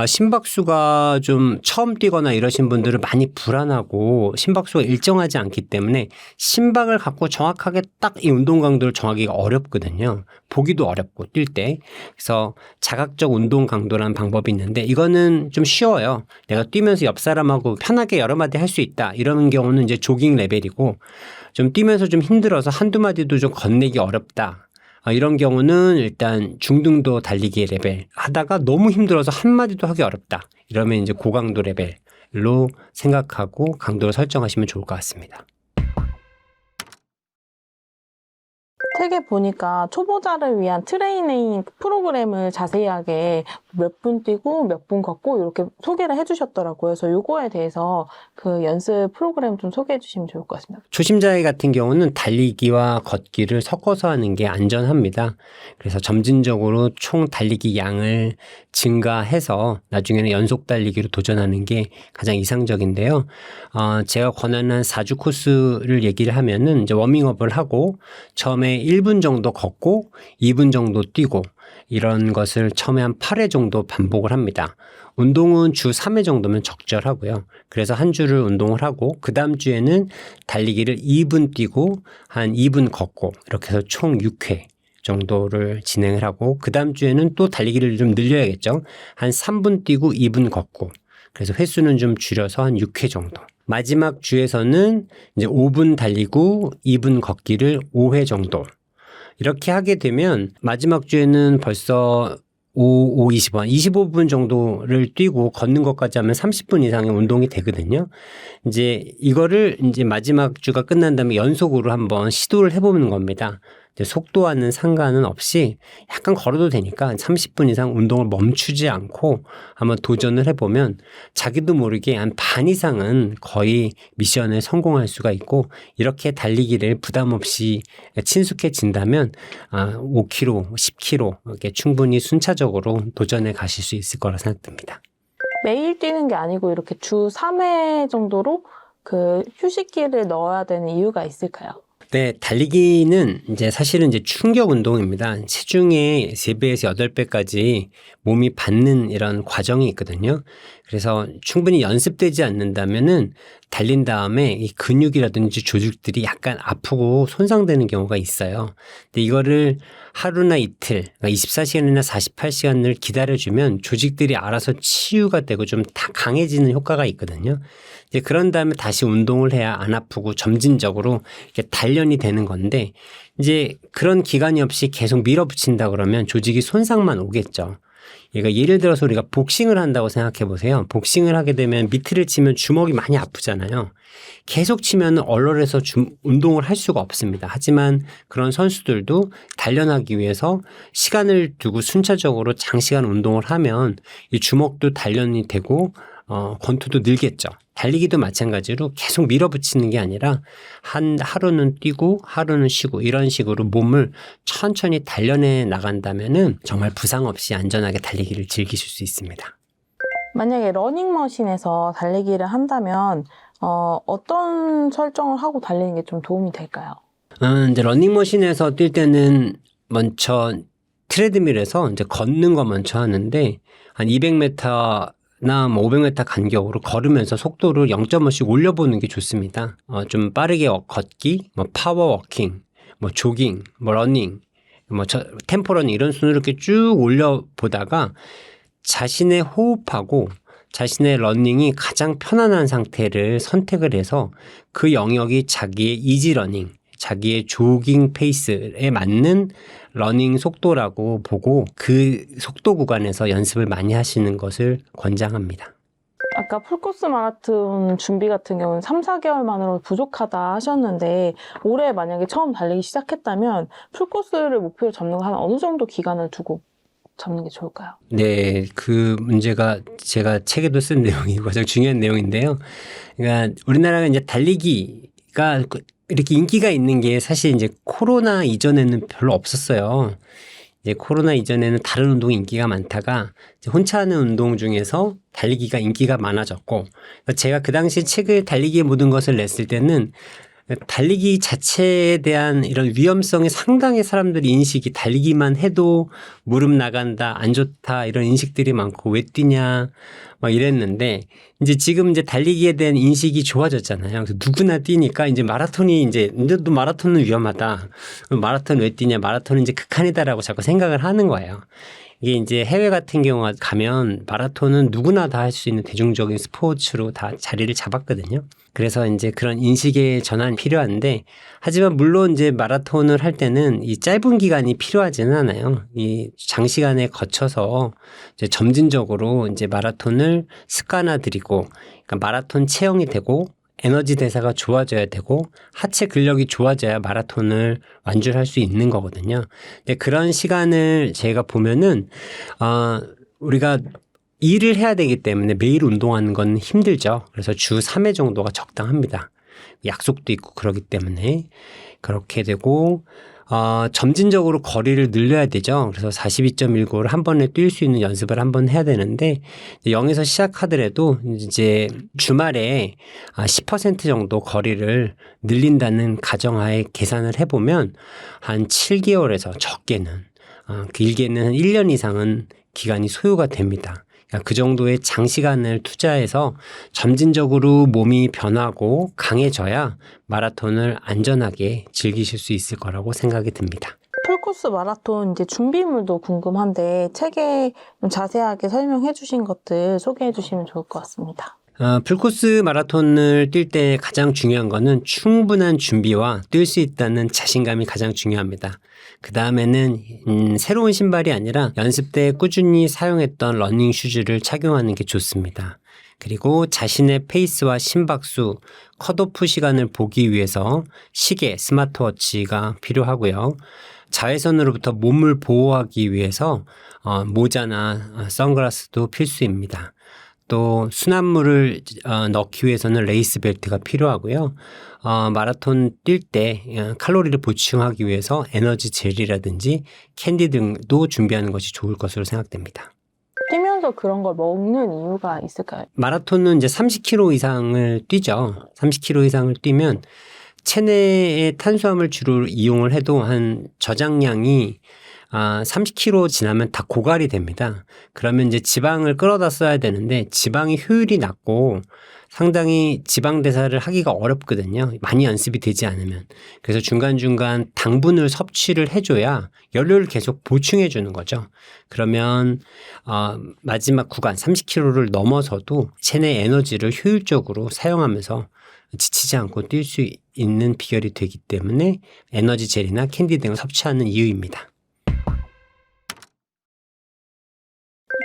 Speaker 1: 심박수가 좀 처음 뛰거나 이러신 분들은 많이 불안하고 심박수가 일정하지 않기 때문에 심박을 갖고 정확하게 딱 이 운동 강도를 정하기가 어렵거든요. 보기도 어렵고 뛸 때. 그래서 자각적 운동 강도라는 방법이 있는데 이거는 좀 쉬워요. 내가 뛰면서 옆 사람하고 편하게 여러 마디 할 수 있다. 이런 경우는 이제 조깅 레벨이고 좀 뛰면서 좀 힘들어서 한두 마디도 좀 건네기 어렵다. 이런 경우는 일단 중등도 달리기 레벨 하다가 너무 힘들어서 한마디도 하기 어렵다. 이러면 이제 고강도 레벨로 생각하고 강도를 설정하시면 좋을 것 같습니다.
Speaker 2: 책에 보니까 초보자를 위한 트레이닝 프로그램을 자세하게 몇 분 뛰고 몇 분 걷고 이렇게 소개를 해주셨더라고요. 그래서 이거에 대해서 그 연습 프로그램 좀 소개해 주시면 좋을 것 같습니다.
Speaker 1: 초심자 같은 경우는 달리기와 걷기를 섞어서 하는 게 안전합니다. 그래서 점진적으로 총 달리기 양을 증가해서 나중에는 연속 달리기로 도전하는 게 가장 이상적인데요. 제가 권하는 4주 코스를 얘기를 하면은 이제 워밍업을 하고 처음에 1분 정도 걷고 2분 정도 뛰고 이런 것을 처음에 한 8회 정도 반복을 합니다. 운동은 주 3회 정도면 적절하고요. 그래서 한 주를 운동을 하고 그 다음 주에는 달리기를 2분 뛰고 한 2분 걷고 이렇게 해서 총 6회 정도를 진행을 하고 그 다음 주에는 또 달리기를 좀 늘려야겠죠. 한 3분 뛰고 2분 걷고 그래서 횟수는 좀 줄여서 한 6회 정도. 마지막 주에서는 이제 5분 달리고 2분 걷기를 5회 정도. 이렇게 하게 되면 마지막 주에는 벌써 25분 정도를 뛰고 걷는 것까지 하면 30분 이상의 운동이 되거든요. 이제 이거를 이제 마지막 주가 끝난 다음에 연속으로 한번 시도를 해보는 겁니다. 속도와는 상관은 없이 약간 걸어도 되니까 30분 이상 운동을 멈추지 않고 한번 도전을 해보면 자기도 모르게 한 반 이상은 거의 미션에 성공할 수가 있고 이렇게 달리기를 부담 없이 친숙해진다면 5km, 10km 이렇게 충분히 순차적으로 도전해 가실 수 있을 거라 생각됩니다.
Speaker 2: 매일 뛰는 게 아니고 이렇게 주 3회 정도로 그 휴식기를 넣어야 되는 이유가 있을까요?
Speaker 1: 네, 달리기는 이제 사실은 이제 충격 운동입니다. 체중의 3배에서 8배까지 몸이 받는 이런 과정이 있거든요. 그래서 충분히 연습되지 않는다면은 달린 다음에 이 근육이라든지 조직들이 약간 아프고 손상되는 경우가 있어요. 근데 이거를 하루나 이틀, 그러니까 24시간이나 48시간을 기다려주면 조직들이 알아서 치유가 되고 좀 다 강해지는 효과가 있거든요. 이제 그런 다음에 다시 운동을 해야 안 아프고 점진적으로 이렇게 단련이 되는 건데 이제 그런 기간이 없이 계속 밀어붙인다 그러면 조직이 손상만 오겠죠. 그러니까 예를 들어서 우리가 복싱을 한다고 생각해 보세요. 복싱을 하게 되면 미트를 치면 주먹이 많이 아프잖아요. 계속 치면 얼얼해서 운동을 할 수가 없습니다. 하지만 그런 선수들도 단련하기 위해서 시간을 두고 순차적으로 장시간 운동을 하면 이 주먹도 단련이 되고 권투도 늘겠죠. 달리기도 마찬가지로 계속 밀어붙이는 게 아니라 하루는 뛰고 하루는 쉬고 이런 식으로 몸을 천천히 단련해 나간다면은 정말 부상 없이 안전하게 달리기를 즐기실 수 있습니다.
Speaker 2: 만약에 러닝머신에서 달리기를 한다면 어떤 설정을 하고 달리는 게 좀 도움이 될까요?
Speaker 1: 이제 러닝머신에서 뛸 때는 먼저 트레드밀에서 이제 걷는 거 먼저 하는데 한 200m 나 500m 간격으로 걸으면서 속도를 0.5씩 올려보는 게 좋습니다. 좀 빠르게 걷기, 파워워킹, 조깅, 러닝, 템포러닝 이런 순으로 이렇게 쭉 올려보다가 자신의 호흡하고 자신의 러닝이 가장 편안한 상태를 선택을 해서 그 영역이 자기의 이지러닝, 자기의 조깅 페이스에 맞는 러닝 속도라고 보고 그 속도 구간에서 연습을 많이 하시는 것을 권장합니다.
Speaker 2: 아까 풀코스 마라톤 준비 같은 경우는 3, 4개월만으로 부족하다 하셨는데 올해 만약에 처음 달리기 시작했다면 풀코스를 목표로 잡는 거 한 어느 정도 기간을 두고 잡는 게 좋을까요?
Speaker 1: 네, 그 문제가 제가 책에도 쓴 내용이고 가장 중요한 내용인데요. 그러니까 우리나라가 이제 달리기가 이렇게 인기가 있는 게 사실 이제 코로나 이전에는 별로 없었어요. 이제 코로나 이전에는 다른 운동이 인기가 많다가 이제 혼자 하는 운동 중에서 달리기가 인기가 많아졌고 제가 그 당시 책을 달리기의 모든 것을 냈을 때는 달리기 자체에 대한 이런 위험성이 상당히 사람들이 인식이 달리기만 해도 무릎 나간다, 안 좋다 이런 인식들이 많고 왜 뛰냐 막 이랬는데 이제 지금 이제 달리기에 대한 인식이 좋아졌잖아요. 그래서 누구나 뛰니까 이제 마라톤이 이제 또 마라톤은 위험하다. 마라톤 왜 뛰냐? 마라톤은 이제 극한이다라고 자꾸 생각을 하는 거예요. 이게 이제 해외 같은 경우 가면 마라톤은 누구나 다 할 수 있는 대중적인 스포츠로 다 자리를 잡았거든요. 그래서 이제 그런 인식의 전환이 필요한데 하지만 물론 이제 마라톤을 할 때는 이 짧은 기간이 필요하지는 않아요. 이 장시간에 거쳐서 이제 점진적으로 이제 마라톤을 습관화들이고 그러니까 마라톤 체형이 되고 에너지 대사가 좋아져야 되고 하체 근력이 좋아져야 마라톤을 완주할 수 있는 거거든요. 근데 그런 시간을 제가 보면은 우리가 일을 해야 되기 때문에 매일 운동하는 건 힘들죠. 그래서 주 3회 정도가 적당합니다. 약속도 있고 그러기 때문에 그렇게 되고 점진적으로 거리를 늘려야 되죠. 그래서 42.19를 한 번에 뛸 수 있는 연습을 한번 해야 되는데 0에서 시작하더라도 이제 주말에 10% 정도 거리를 늘린다는 가정하에 계산을 해보면 한 7개월에서 적게는 길게는 한 1년 이상은 기간이 소요가 됩니다. 그 정도의 장시간을 투자해서 점진적으로 몸이 변하고 강해져야 마라톤을 안전하게 즐기실 수 있을 거라고 생각이 듭니다.
Speaker 2: 풀코스 마라톤 이제 준비물도 궁금한데 책에 좀 자세하게 설명해 주신 것들 소개해 주시면 좋을 것 같습니다.
Speaker 1: 풀코스 마라톤을 뛸 때 가장 중요한 거는 충분한 준비와 뛸 수 있다는 자신감이 가장 중요합니다. 그 다음에는 새로운 신발이 아니라 연습 때 꾸준히 사용했던 러닝 슈즈를 착용하는 게 좋습니다. 그리고 자신의 페이스와 심박수, 컷오프 시간을 보기 위해서 시계, 스마트워치가 필요하고요. 자외선으로부터 몸을 보호하기 위해서 모자나 선글라스도 필수입니다. 또 순환물을 넣기 위해서는 레이스 벨트가 필요하고요. 마라톤 뛸 때 칼로리를 보충하기 위해서 에너지 젤이라든지 캔디 등도 준비하는 것이 좋을 것으로 생각됩니다.
Speaker 2: 뛰면서 더 그런 걸 먹는 이유가 있을까요?
Speaker 1: 마라톤은 이제 30km 이상을 뛰죠. 30km 이상을 뛰면 체내의 탄수화물 주로 이용을 해도 한 저장량이 30km 지나면 다 고갈이 됩니다. 그러면 이제 지방을 끌어다 써야 되는데 지방이 효율이 낮고 상당히 지방 대사를 하기가 어렵거든요. 많이 연습이 되지 않으면. 그래서 중간중간 당분을 섭취를 해줘야 연료를 계속 보충해 주는 거죠. 그러면 마지막 구간 30km를 넘어서도 체내 에너지를 효율적으로 사용하면서 지치지 않고 뛸 수 있는 비결이 되기 때문에 에너지 젤이나 캔디 등을 섭취하는 이유입니다.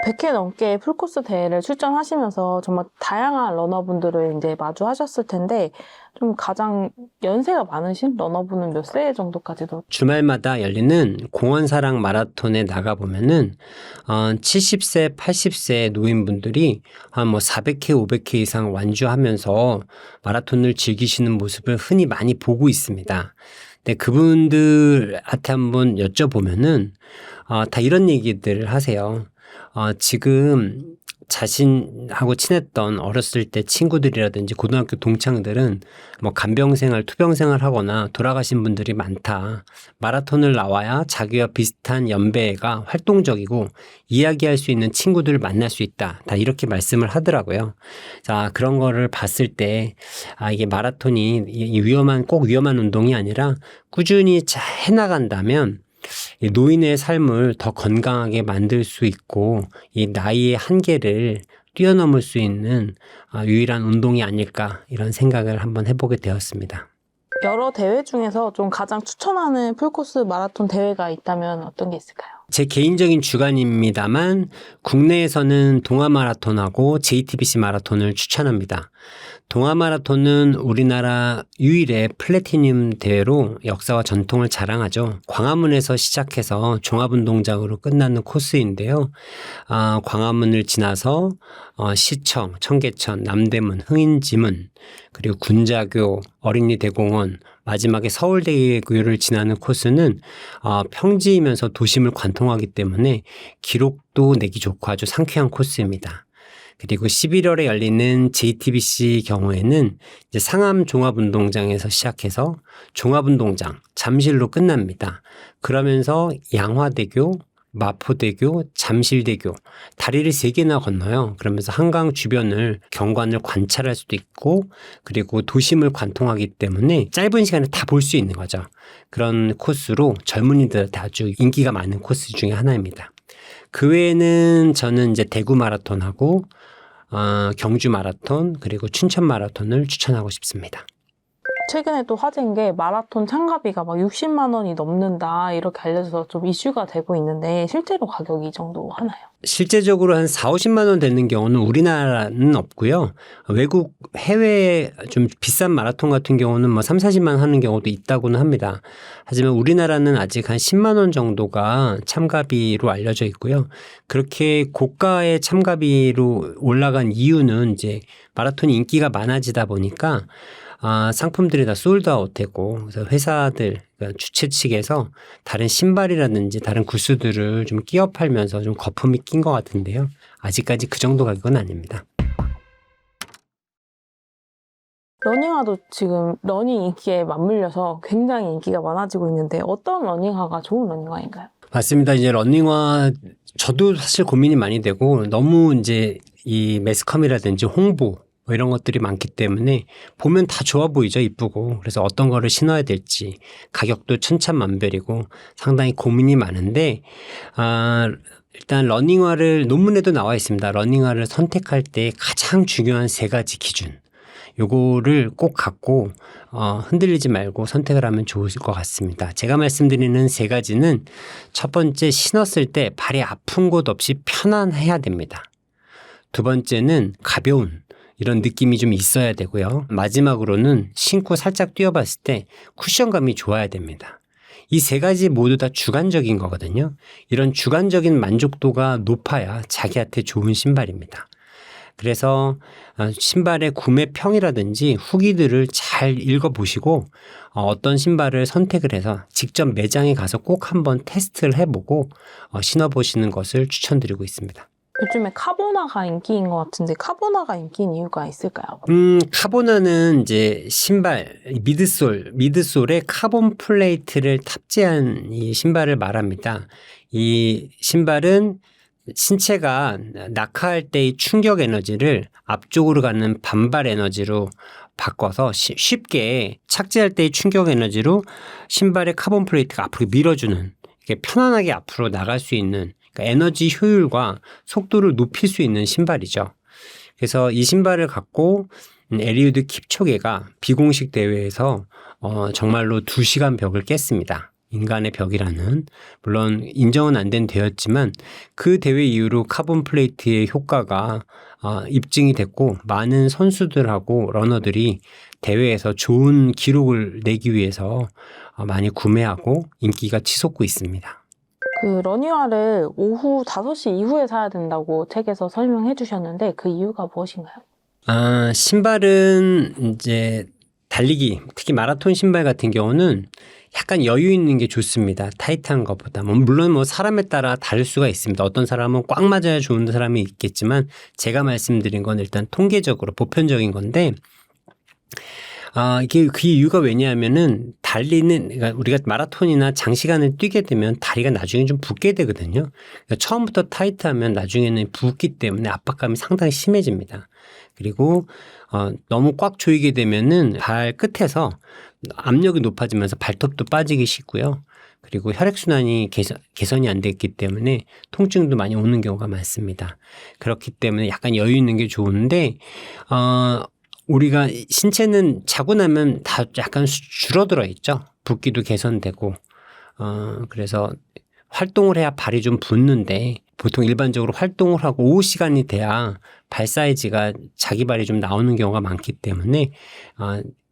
Speaker 2: 100회 넘게 풀코스 대회를 출전하시면서 정말 다양한 러너분들을 이제 마주하셨을 텐데 좀 가장 연세가 많으신 러너분은 몇 세 정도까지도?
Speaker 1: 주말마다 열리는 공원사랑 마라톤에 나가보면은 70세, 80세 노인분들이 한 400회, 500회 이상 완주하면서 마라톤을 즐기시는 모습을 흔히 많이 보고 있습니다. 근데 그분들한테 한번 여쭤보면은 다 이런 얘기들을 하세요. 지금 자신하고 친했던 어렸을 때 친구들이라든지 고등학교 동창들은 간병생활, 투병생활 하거나 돌아가신 분들이 많다. 마라톤을 나와야 자기와 비슷한 연배가 활동적이고 이야기할 수 있는 친구들을 만날 수 있다. 다 이렇게 말씀을 하더라고요. 자, 그런 거를 봤을 때 이게 마라톤이 꼭 위험한 운동이 아니라 꾸준히 잘 해나간다면 노인의 삶을 더 건강하게 만들 수 있고 이 나이의 한계를 뛰어넘을 수 있는 유일한 운동이 아닐까 이런 생각을 한번 해보게 되었습니다.
Speaker 2: 여러 대회 중에서 좀 가장 추천하는 풀코스 마라톤 대회가 있다면 어떤 게 있을까요?
Speaker 1: 제 개인적인 주관입니다만 국내에서는 동아마라톤하고 JTBC 마라톤을 추천합니다. 동아마라톤은 우리나라 유일의 플래티늄 대회로 역사와 전통을 자랑하죠. 광화문에서 시작해서 종합운동장으로 끝나는 코스인데요. 광화문을 지나서 시청, 청계천, 남대문, 흥인지문, 그리고 군자교, 어린이대공원, 마지막에 서울대교를 지나는 코스는 평지이면서 도심을 관통하기 때문에 기록도 내기 좋고 아주 상쾌한 코스입니다. 그리고 11월에 열리는 JTBC 경우에는 이제 상암 종합운동장에서 시작해서 종합운동장, 잠실로 끝납니다. 그러면서 양화대교, 마포대교, 잠실대교, 다리를 3개나 건너요. 그러면서 한강 주변을 경관을 관찰할 수도 있고 그리고 도심을 관통하기 때문에 짧은 시간에 다 볼 수 있는 거죠. 그런 코스로 젊은이들한테 아주 인기가 많은 코스 중에 하나입니다. 그 외에는 저는 이제 대구 마라톤하고 경주 마라톤 그리고 춘천 마라톤을 추천하고 싶습니다.
Speaker 2: 최근에 또 화제인 게 마라톤 참가비가 막 60만 원이 넘는다 이렇게 알려져서 좀 이슈가 되고 있는데 실제로 가격이 이 정도 하나요?
Speaker 1: 실제적으로 한 4, 50만 원 되는 경우는 우리나라는 없고요. 외국 해외 좀 비싼 마라톤 같은 경우는 3, 40만 원 하는 경우도 있다고는 합니다. 하지만 우리나라는 아직 한 10만 원 정도가 참가비로 알려져 있고요. 그렇게 고가의 참가비로 올라간 이유는 이제 마라톤이 인기가 많아지다 보니까 상품들이 다 솔드아웃되고 그래서 회사들 그러니까 주최 측에서 다른 신발이라든지 다른 구스들을 좀 끼워 팔면서 좀 거품이 낀 것 같은데요. 아직까지 그 정도 가격은 아닙니다.
Speaker 2: 러닝화도 지금 러닝 인기에 맞물려서 굉장히 인기가 많아지고 있는데 어떤 러닝화가 좋은 러닝화인가요?
Speaker 1: 맞습니다. 이제 러닝화 저도 사실 고민이 많이 되고 너무 이제 이 매스컴이라든지 홍보 이런 것들이 많기 때문에 보면 다 좋아 보이죠. 이쁘고. 그래서 어떤 거를 신어야 될지 가격도 천차만별이고 상당히 고민이 많은데 일단 러닝화를 논문에도 나와 있습니다. 러닝화를 선택할 때 가장 중요한 3가지 기준. 요거를 꼭 갖고 흔들리지 말고 선택을 하면 좋을 것 같습니다. 제가 말씀드리는 3가지는 첫 번째 신었을 때 발이 아픈 곳 없이 편안해야 됩니다. 두 번째는 가벼운 이런 느낌이 좀 있어야 되고요. 마지막으로는 신고 살짝 뛰어봤을 때 쿠션감이 좋아야 됩니다. 이 3가지 모두 다 주관적인 거거든요. 이런 주관적인 만족도가 높아야 자기한테 좋은 신발입니다. 그래서 신발의 구매평이라든지 후기들을 잘 읽어보시고 어떤 신발을 선택을 해서 직접 매장에 가서 꼭 한번 테스트를 해보고 신어보시는 것을 추천드리고 있습니다.
Speaker 2: 요즘에 카보나가 인기인 것 같은데 카보나가 인기인 이유가 있을까요?
Speaker 1: 카보나는 이제 신발, 미드솔에 카본 플레이트를 탑재한 이 신발을 말합니다. 이 신발은 신체가 낙하할 때의 충격 에너지를 앞쪽으로 가는 반발 에너지로 바꿔서 쉽게 착지할 때의 충격 에너지로 신발의 카본 플레이트가 앞으로 밀어주는, 이렇게 편안하게 앞으로 나갈 수 있는, 그러니까 에너지 효율과 속도를 높일 수 있는 신발이죠. 그래서 이 신발을 갖고 엘리우드 킵초게가 비공식 대회에서 정말로 2시간 벽을 깼습니다. 인간의 벽이라는, 물론 인정은 안 된 대회였지만 그 대회 이후로 카본 플레이트의 효과가 입증이 됐고 많은 선수들하고 러너들이 대회에서 좋은 기록을 내기 위해서 많이 구매하고 인기가 치솟고 있습니다.
Speaker 2: 그 러닝화를 오후 5시 이후에 사야 된다고 책에서 설명해 주셨는데 그 이유가 무엇인가요?
Speaker 1: 신발은 이제 달리기, 특히 마라톤 신발 같은 경우는 약간 여유 있는 게 좋습니다. 타이트한 것보다. 물론 사람에 따라 다를 수가 있습니다. 어떤 사람은 꽉 맞아야 좋은 사람이 있겠지만 제가 말씀드린 건 일단 통계적으로 보편적인 건데, 이게 그 이유가 왜냐하면은 그러니까 우리가 마라톤이나 장시간을 뛰게 되면 다리가 나중에 좀 붓게 되거든요. 그러니까 처음부터 타이트하면 나중에는 붓기 때문에 압박감이 상당히 심해집니다. 그리고 너무 꽉 조이게 되면은 발 끝에서 압력이 높아지면서 발톱도 빠지기 쉽고요. 그리고 혈액순환이 개선이 안 됐기 때문에 통증도 많이 오는 경우가 많습니다. 그렇기 때문에 약간 여유 있는 게 좋은데, 우리가 신체는 자고 나면 다 약간 줄어들어 있죠. 붓기도 개선되고. 그래서 활동을 해야 발이 좀 붓는데 보통 일반적으로 활동을 하고 오후 시간이 돼야 발 사이즈가 자기 발이 좀 나오는 경우가 많기 때문에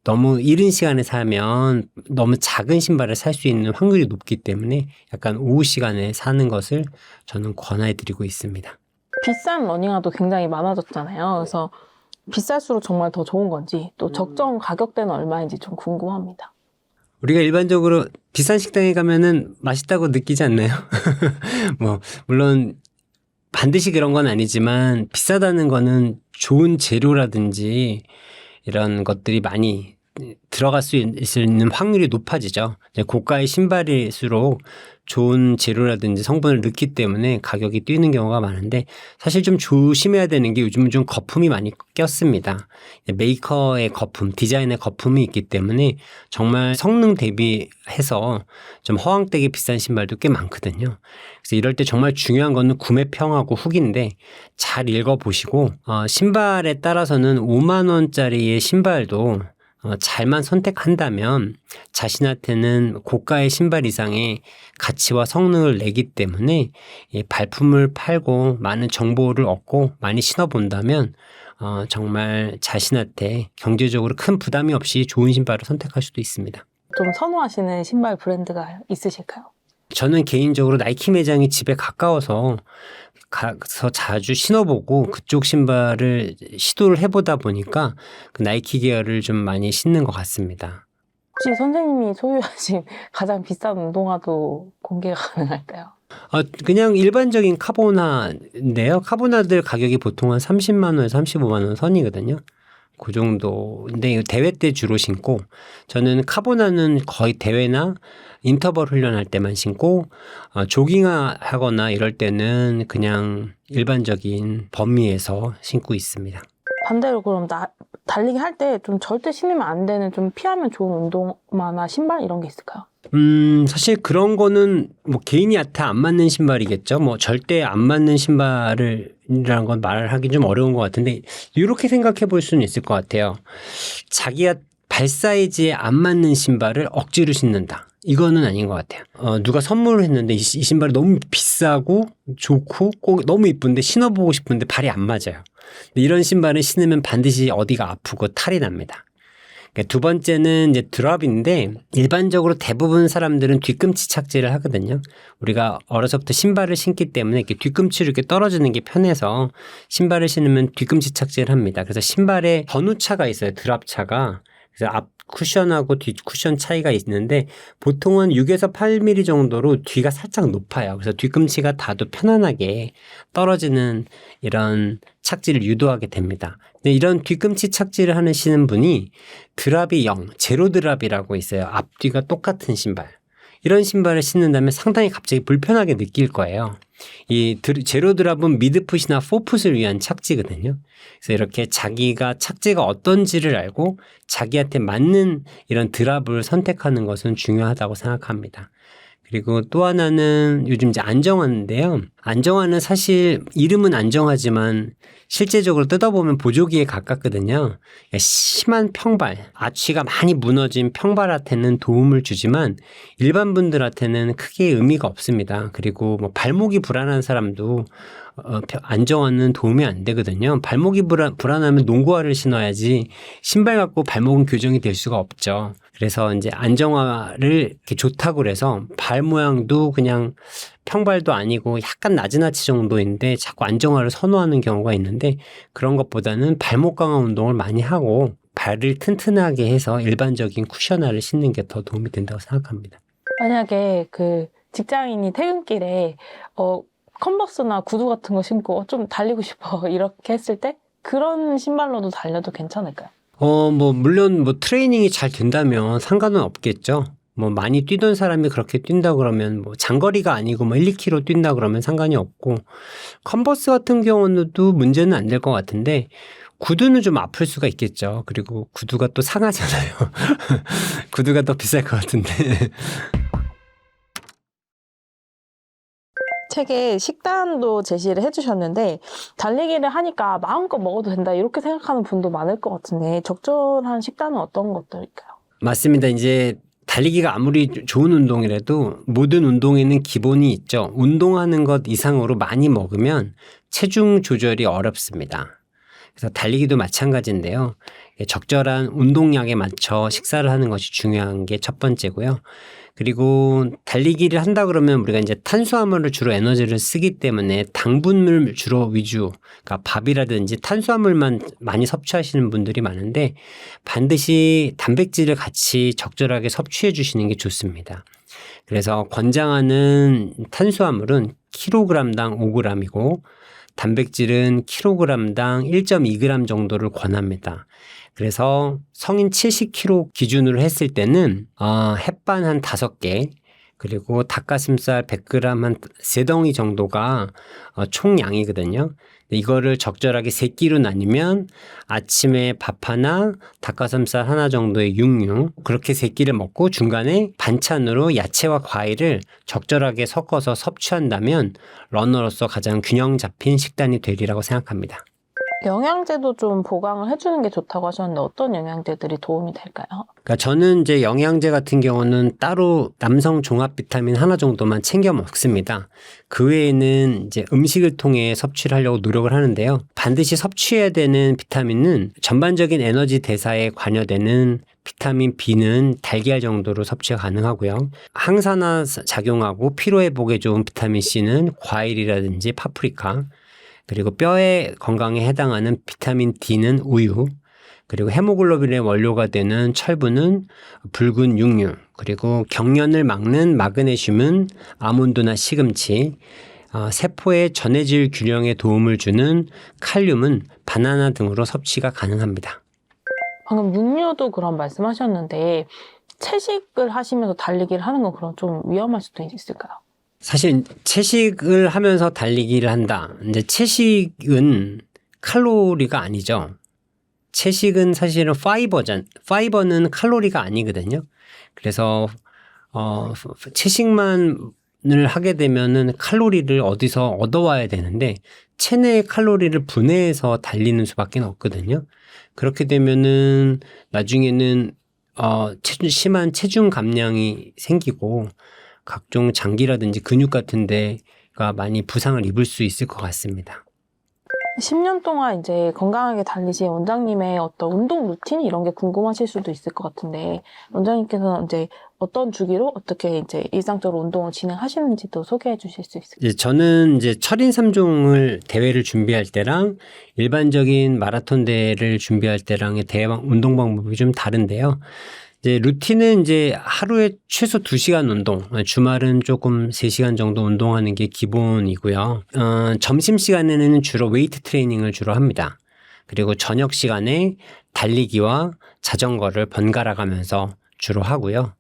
Speaker 1: 너무 이른 시간에 사면 너무 작은 신발을 살 수 있는 확률이 높기 때문에 약간 오후 시간에 사는 것을 저는 권해드리고 있습니다.
Speaker 2: 비싼 러닝화도 굉장히 많아졌잖아요. 그래서 비쌀수록 정말 더 좋은 건지 또 적정 가격대는 얼마인지 좀 궁금합니다.
Speaker 1: 우리가 일반적으로 비싼 식당에 가면은 맛있다고 느끼지 않나요? 물론 반드시 그런 건 아니지만 비싸다는 거는 좋은 재료라든지 이런 것들이 많이 들어갈 수 있는 확률이 높아지죠. 고가의 신발일수록 좋은 재료라든지 성분을 넣기 때문에 가격이 뛰는 경우가 많은데, 사실 좀 조심해야 되는 게 요즘은 좀 거품이 많이 꼈습니다. 메이커의 거품, 디자인의 거품이 있기 때문에 정말 성능 대비해서 좀 허황되게 비싼 신발도 꽤 많거든요. 그래서 이럴 때 정말 중요한 거는 구매평하고 후기인데 잘 읽어보시고, 신발에 따라서는 5만 원짜리의 신발도 잘만 선택한다면 자신한테는 고가의 신발 이상의 가치와 성능을 내기 때문에 발품을 팔고 많은 정보를 얻고 많이 신어본다면 정말 자신한테 경제적으로 큰 부담이 없이 좋은 신발을 선택할 수도 있습니다.
Speaker 2: 좀 선호하시는 신발 브랜드가 있으실까요?
Speaker 1: 저는 개인적으로 나이키 매장이 집에 가까워서 가서 자주 신어보고 그쪽 신발을 시도를 해보다 보니까 그 나이키 계열을 좀 많이 신는 것 같습니다.
Speaker 2: 혹시 선생님이 소유하신 가장 비싼 운동화도 공개가 가능할까요?
Speaker 1: 그냥 일반적인 카보나인데요. 카보나들 가격이 보통 한 30만 원에서 35만 원 선이거든요. 그 정도인데 대회 때 주로 신고, 저는 카보나는 거의 대회나 인터벌 훈련할 때만 신고, 조깅하거나 이럴 때는 그냥 일반적인 범위에서 신고 있습니다.
Speaker 2: 반대로 그럼 달리기 할 때 좀 절대 신으면 안 되는, 좀 피하면 좋은 운동화나 신발 이런 게 있을까요?
Speaker 1: 사실 그런 거는 개인한테 안 맞는 신발이겠죠. 절대 안 맞는 신발이라는 건 말하기 좀 어려운 것 같은데, 이렇게 생각해 볼 수는 있을 것 같아요. 자기가 발 사이즈에 안 맞는 신발을 억지로 신는다. 이거는 아닌 것 같아요. 누가 선물을 했는데 이 신발이 너무 비싸고 좋고 꼭 너무 이쁜데 신어보고 싶은데 발이 안 맞아요. 근데 이런 신발을 신으면 반드시 어디가 아프고 탈이 납니다. 두 번째는 이제 드롭인데, 일반적으로 대부분 사람들은 뒤꿈치 착지를 하거든요. 우리가 어려서부터 신발을 신기 때문에 이렇게 뒤꿈치로 이렇게 떨어지는 게 편해서 신발을 신으면 뒤꿈치 착지를 합니다. 그래서 신발에 번호차가 있어요. 드롭차가. 그래서 앞 쿠션하고 뒷 쿠션 차이가 있는데 보통은 6에서 8mm 정도로 뒤가 살짝 높아요. 그래서 뒤꿈치가 닿아도 편안하게 떨어지는 이런 착지를 유도하게 됩니다. 근데 이런 뒤꿈치 착지를 하시는 분이 드랍이 0, 제로 드랍이라고 있어요. 앞뒤가 똑같은 신발. 이런 신발을 신는다면 상당히 갑자기 불편하게 느낄 거예요. 이 제로 드랍은 미드풋이나 포풋을 위한 착지거든요. 그래서 이렇게 자기가 착지가 어떤지를 알고 자기한테 맞는 이런 드랍을 선택하는 것은 중요하다고 생각합니다. 그리고 또 하나는 요즘 이제 안정화인데요. 안정화는 사실 이름은 안정화지만 실제적으로 뜯어보면 보조기에 가깝거든요. 심한 평발, 아치가 많이 무너진 평발한테는 도움을 주지만 일반 분들한테는 크게 의미가 없습니다. 그리고 뭐 발목이 불안한 사람도 안정화는 도움이 안 되거든요. 발목이 불안하면 농구화를 신어야지 신발 갖고 발목은 교정이 될 수가 없죠. 그래서 이제 안정화를 이렇게 좋다고 그래서 발 모양도 그냥 평발도 아니고 약간 낮은 아치 정도인데 자꾸 안정화를 선호하는 경우가 있는데 그런 것보다는 발목 강화 운동을 많이 하고 발을 튼튼하게 해서 일반적인 쿠션화를 신는 게 더 도움이 된다고 생각합니다.
Speaker 2: 만약에 그 직장인이 퇴근길에 컨버스나 구두 같은 거 신고 좀 달리고 싶어 이렇게 했을 때 그런 신발로도 달려도 괜찮을까요?
Speaker 1: 물론 트레이닝이 잘 된다면 상관은 없겠죠. 많이 뛰던 사람이 그렇게 뛴다 그러면 장거리가 아니고 1, 2km 뛴다 그러면 상관이 없고 컨버스 같은 경우도 문제는 안 될 것 같은데 구두는 좀 아플 수가 있겠죠. 그리고 구두가 또 상하잖아요. 구두가 더 비쌀 것 같은데.
Speaker 2: 책에 식단도 제시를 해주셨는데 달리기를 하니까 마음껏 먹어도 된다 이렇게 생각하는 분도 많을 것 같은데 적절한 식단은 어떤 것들일까요?
Speaker 1: 맞습니다. 이제 달리기가 아무리 좋은 운동이라도 모든 운동에는 기본이 있죠. 운동하는 것 이상으로 많이 먹으면 체중 조절이 어렵습니다. 그래서 달리기도 마찬가지인데요. 적절한 운동량에 맞춰 식사를 하는 것이 중요한 게 첫 번째고요. 그리고 달리기를 한다 그러면 우리가 이제 탄수화물을 주로 에너지를 쓰기 때문에 당분물 주로 위주, 그러니까 밥이라든지 탄수화물만 많이 섭취하시는 분들이 많은데 반드시 단백질을 같이 적절하게 섭취해 주시는 게 좋습니다. 그래서 권장하는 탄수화물은 kg당 5g이고 단백질은 kg당 1.2g 정도를 권합니다. 그래서 성인 70kg 기준으로 했을 때는 햇반 한 5개 그리고 닭가슴살 100g 한 3덩이 정도가 총량이거든요. 이거를 적절하게 3끼로 나뉘면 아침에 밥 하나, 닭가슴살 하나 정도의 육류 그렇게 3끼를 먹고 중간에 반찬으로 야채와 과일을 적절하게 섞어서 섭취한다면 러너로서 가장 균형 잡힌 식단이 되리라고 생각합니다.
Speaker 2: 영양제도 좀 보강을 해주는 게 좋다고 하셨는데 어떤 영양제들이 도움이 될까요?
Speaker 1: 그러니까 저는 이제 영양제 같은 경우는 따로 남성 종합 비타민 하나 정도만 챙겨 먹습니다. 그 외에는 이제 음식을 통해 섭취를 하려고 노력을 하는데요. 반드시 섭취해야 되는 비타민은 전반적인 에너지 대사에 관여되는 비타민 B는 달걀 정도로 섭취가 가능하고요. 항산화 작용하고 피로 회복에 좋은 비타민 C는 과일이라든지 파프리카 그리고 뼈의 건강에 해당하는 비타민 D는 우유, 그리고 헤모글로빈의 원료가 되는 철분은 붉은 육류, 그리고 경련을 막는 마그네슘은 아몬드나 시금치, 세포의 전해질 균형에 도움을 주는 칼륨은 바나나 등으로 섭취가 가능합니다.
Speaker 2: 방금 육류도 그런 말씀하셨는데 채식을 하시면서 달리기를 하는 건 그럼 좀 위험할 수도 있을까요?
Speaker 1: 사실 채식을 하면서 달리기를 한다. 이제 채식은 칼로리가 아니죠. 채식은 사실은 파이버는 칼로리가 아니거든요. 그래서 채식만을 하게 되면은 칼로리를 어디서 얻어와야 되는데 체내의 칼로리를 분해해서 달리는 수밖에 없거든요. 그렇게 되면은 나중에는 심한 체중 감량이 생기고 각종 장기라든지 근육 같은 데가 많이 부상을 입을 수 있을 것 같습니다.
Speaker 2: 10년 동안 이제 건강하게 달리신 원장님의 어떤 운동 루틴 이런 게 궁금하실 수도 있을 것 같은데 원장님께서는 이제 어떤 주기로 어떻게 이제 일상적으로 운동을 진행하시는지도 소개해 주실 수 있을까요?
Speaker 1: 저는 이제 철인 3종을 대회를 준비할 때랑 일반적인 마라톤 대회를 준비할 때랑의 대회 운동 방법이 좀 다른데요. 이제 루틴은 이제 하루에 최소 2시간 운동, 주말은 조금 3시간 정도 운동하는 게 기본이고요. 점심 시간에는 주로 웨이트 트레이닝을 주로 합니다. 그리고 저녁 시간에 달리기와 자전거를 번갈아 가면서 주로 하고요.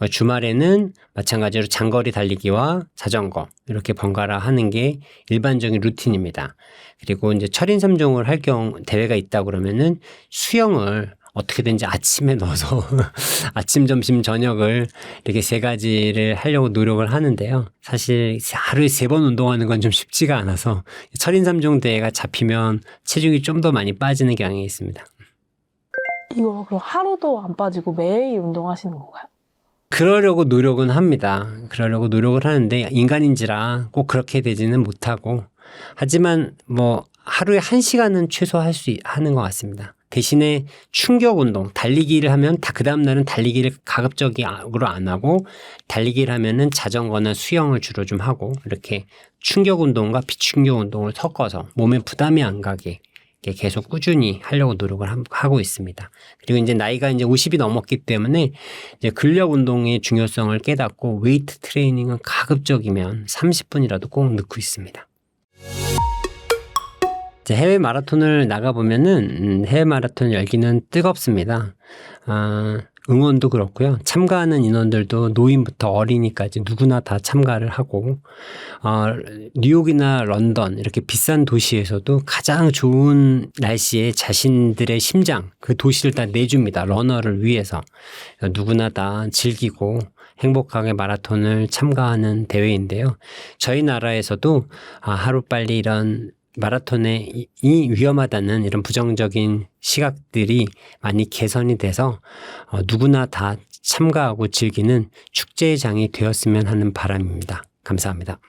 Speaker 1: 주말에는 마찬가지로 장거리 달리기와 자전거 이렇게 번갈아 하는 게 일반적인 루틴입니다. 그리고 이제 철인 3종을 할 경우 대회가 있다 그러면은 수영을 어떻게든지 아침에 넣어서 아침, 점심, 저녁을 이렇게 3가지를 하려고 노력을 하는데요. 사실 하루에 3번 운동하는 건 좀 쉽지가 않아서 철인 3종 대회가 잡히면 체중이 좀 더 많이 빠지는 경향이 있습니다.
Speaker 2: 이거 그럼 하루도 안 빠지고 매일 운동하시는 건가요?
Speaker 1: 그러려고 노력은 합니다. 그러려고 노력을 하는데 인간인지라 꼭 그렇게 되지는 못하고 하지만 뭐 하루에 1시간은 최소 하는 것 같습니다. 대신에 충격 운동, 달리기를 하면 그 다음날은 달리기를 가급적으로 안 하고 달리기를 하면은 자전거나 수영을 주로 좀 하고 이렇게 충격 운동과 비충격 운동을 섞어서 몸에 부담이 안 가게 계속 꾸준히 하려고 노력을 하고 있습니다. 그리고 이제 나이가 이제 50이 넘었기 때문에 이제 근력 운동의 중요성을 깨닫고 웨이트 트레이닝은 가급적이면 30분이라도 꼭 넣고 있습니다. 해외 마라톤을 나가보면은 해외 마라톤 열기는 뜨겁습니다. 응원도 그렇고요. 참가하는 인원들도 노인부터 어린이까지 누구나 다 참가를 하고 뉴욕이나 런던 이렇게 비싼 도시에서도 가장 좋은 날씨에 자신들의 심장 그 도시를 다 내줍니다. 러너를 위해서 누구나 다 즐기고 행복하게 마라톤을 참가하는 대회인데요. 저희 나라에서도 하루빨리 이런 마라톤에 위험하다는 이런 부정적인 시각들이 많이 개선이 돼서 누구나 다 참가하고 즐기는 축제의 장이 되었으면 하는 바람입니다. 감사합니다.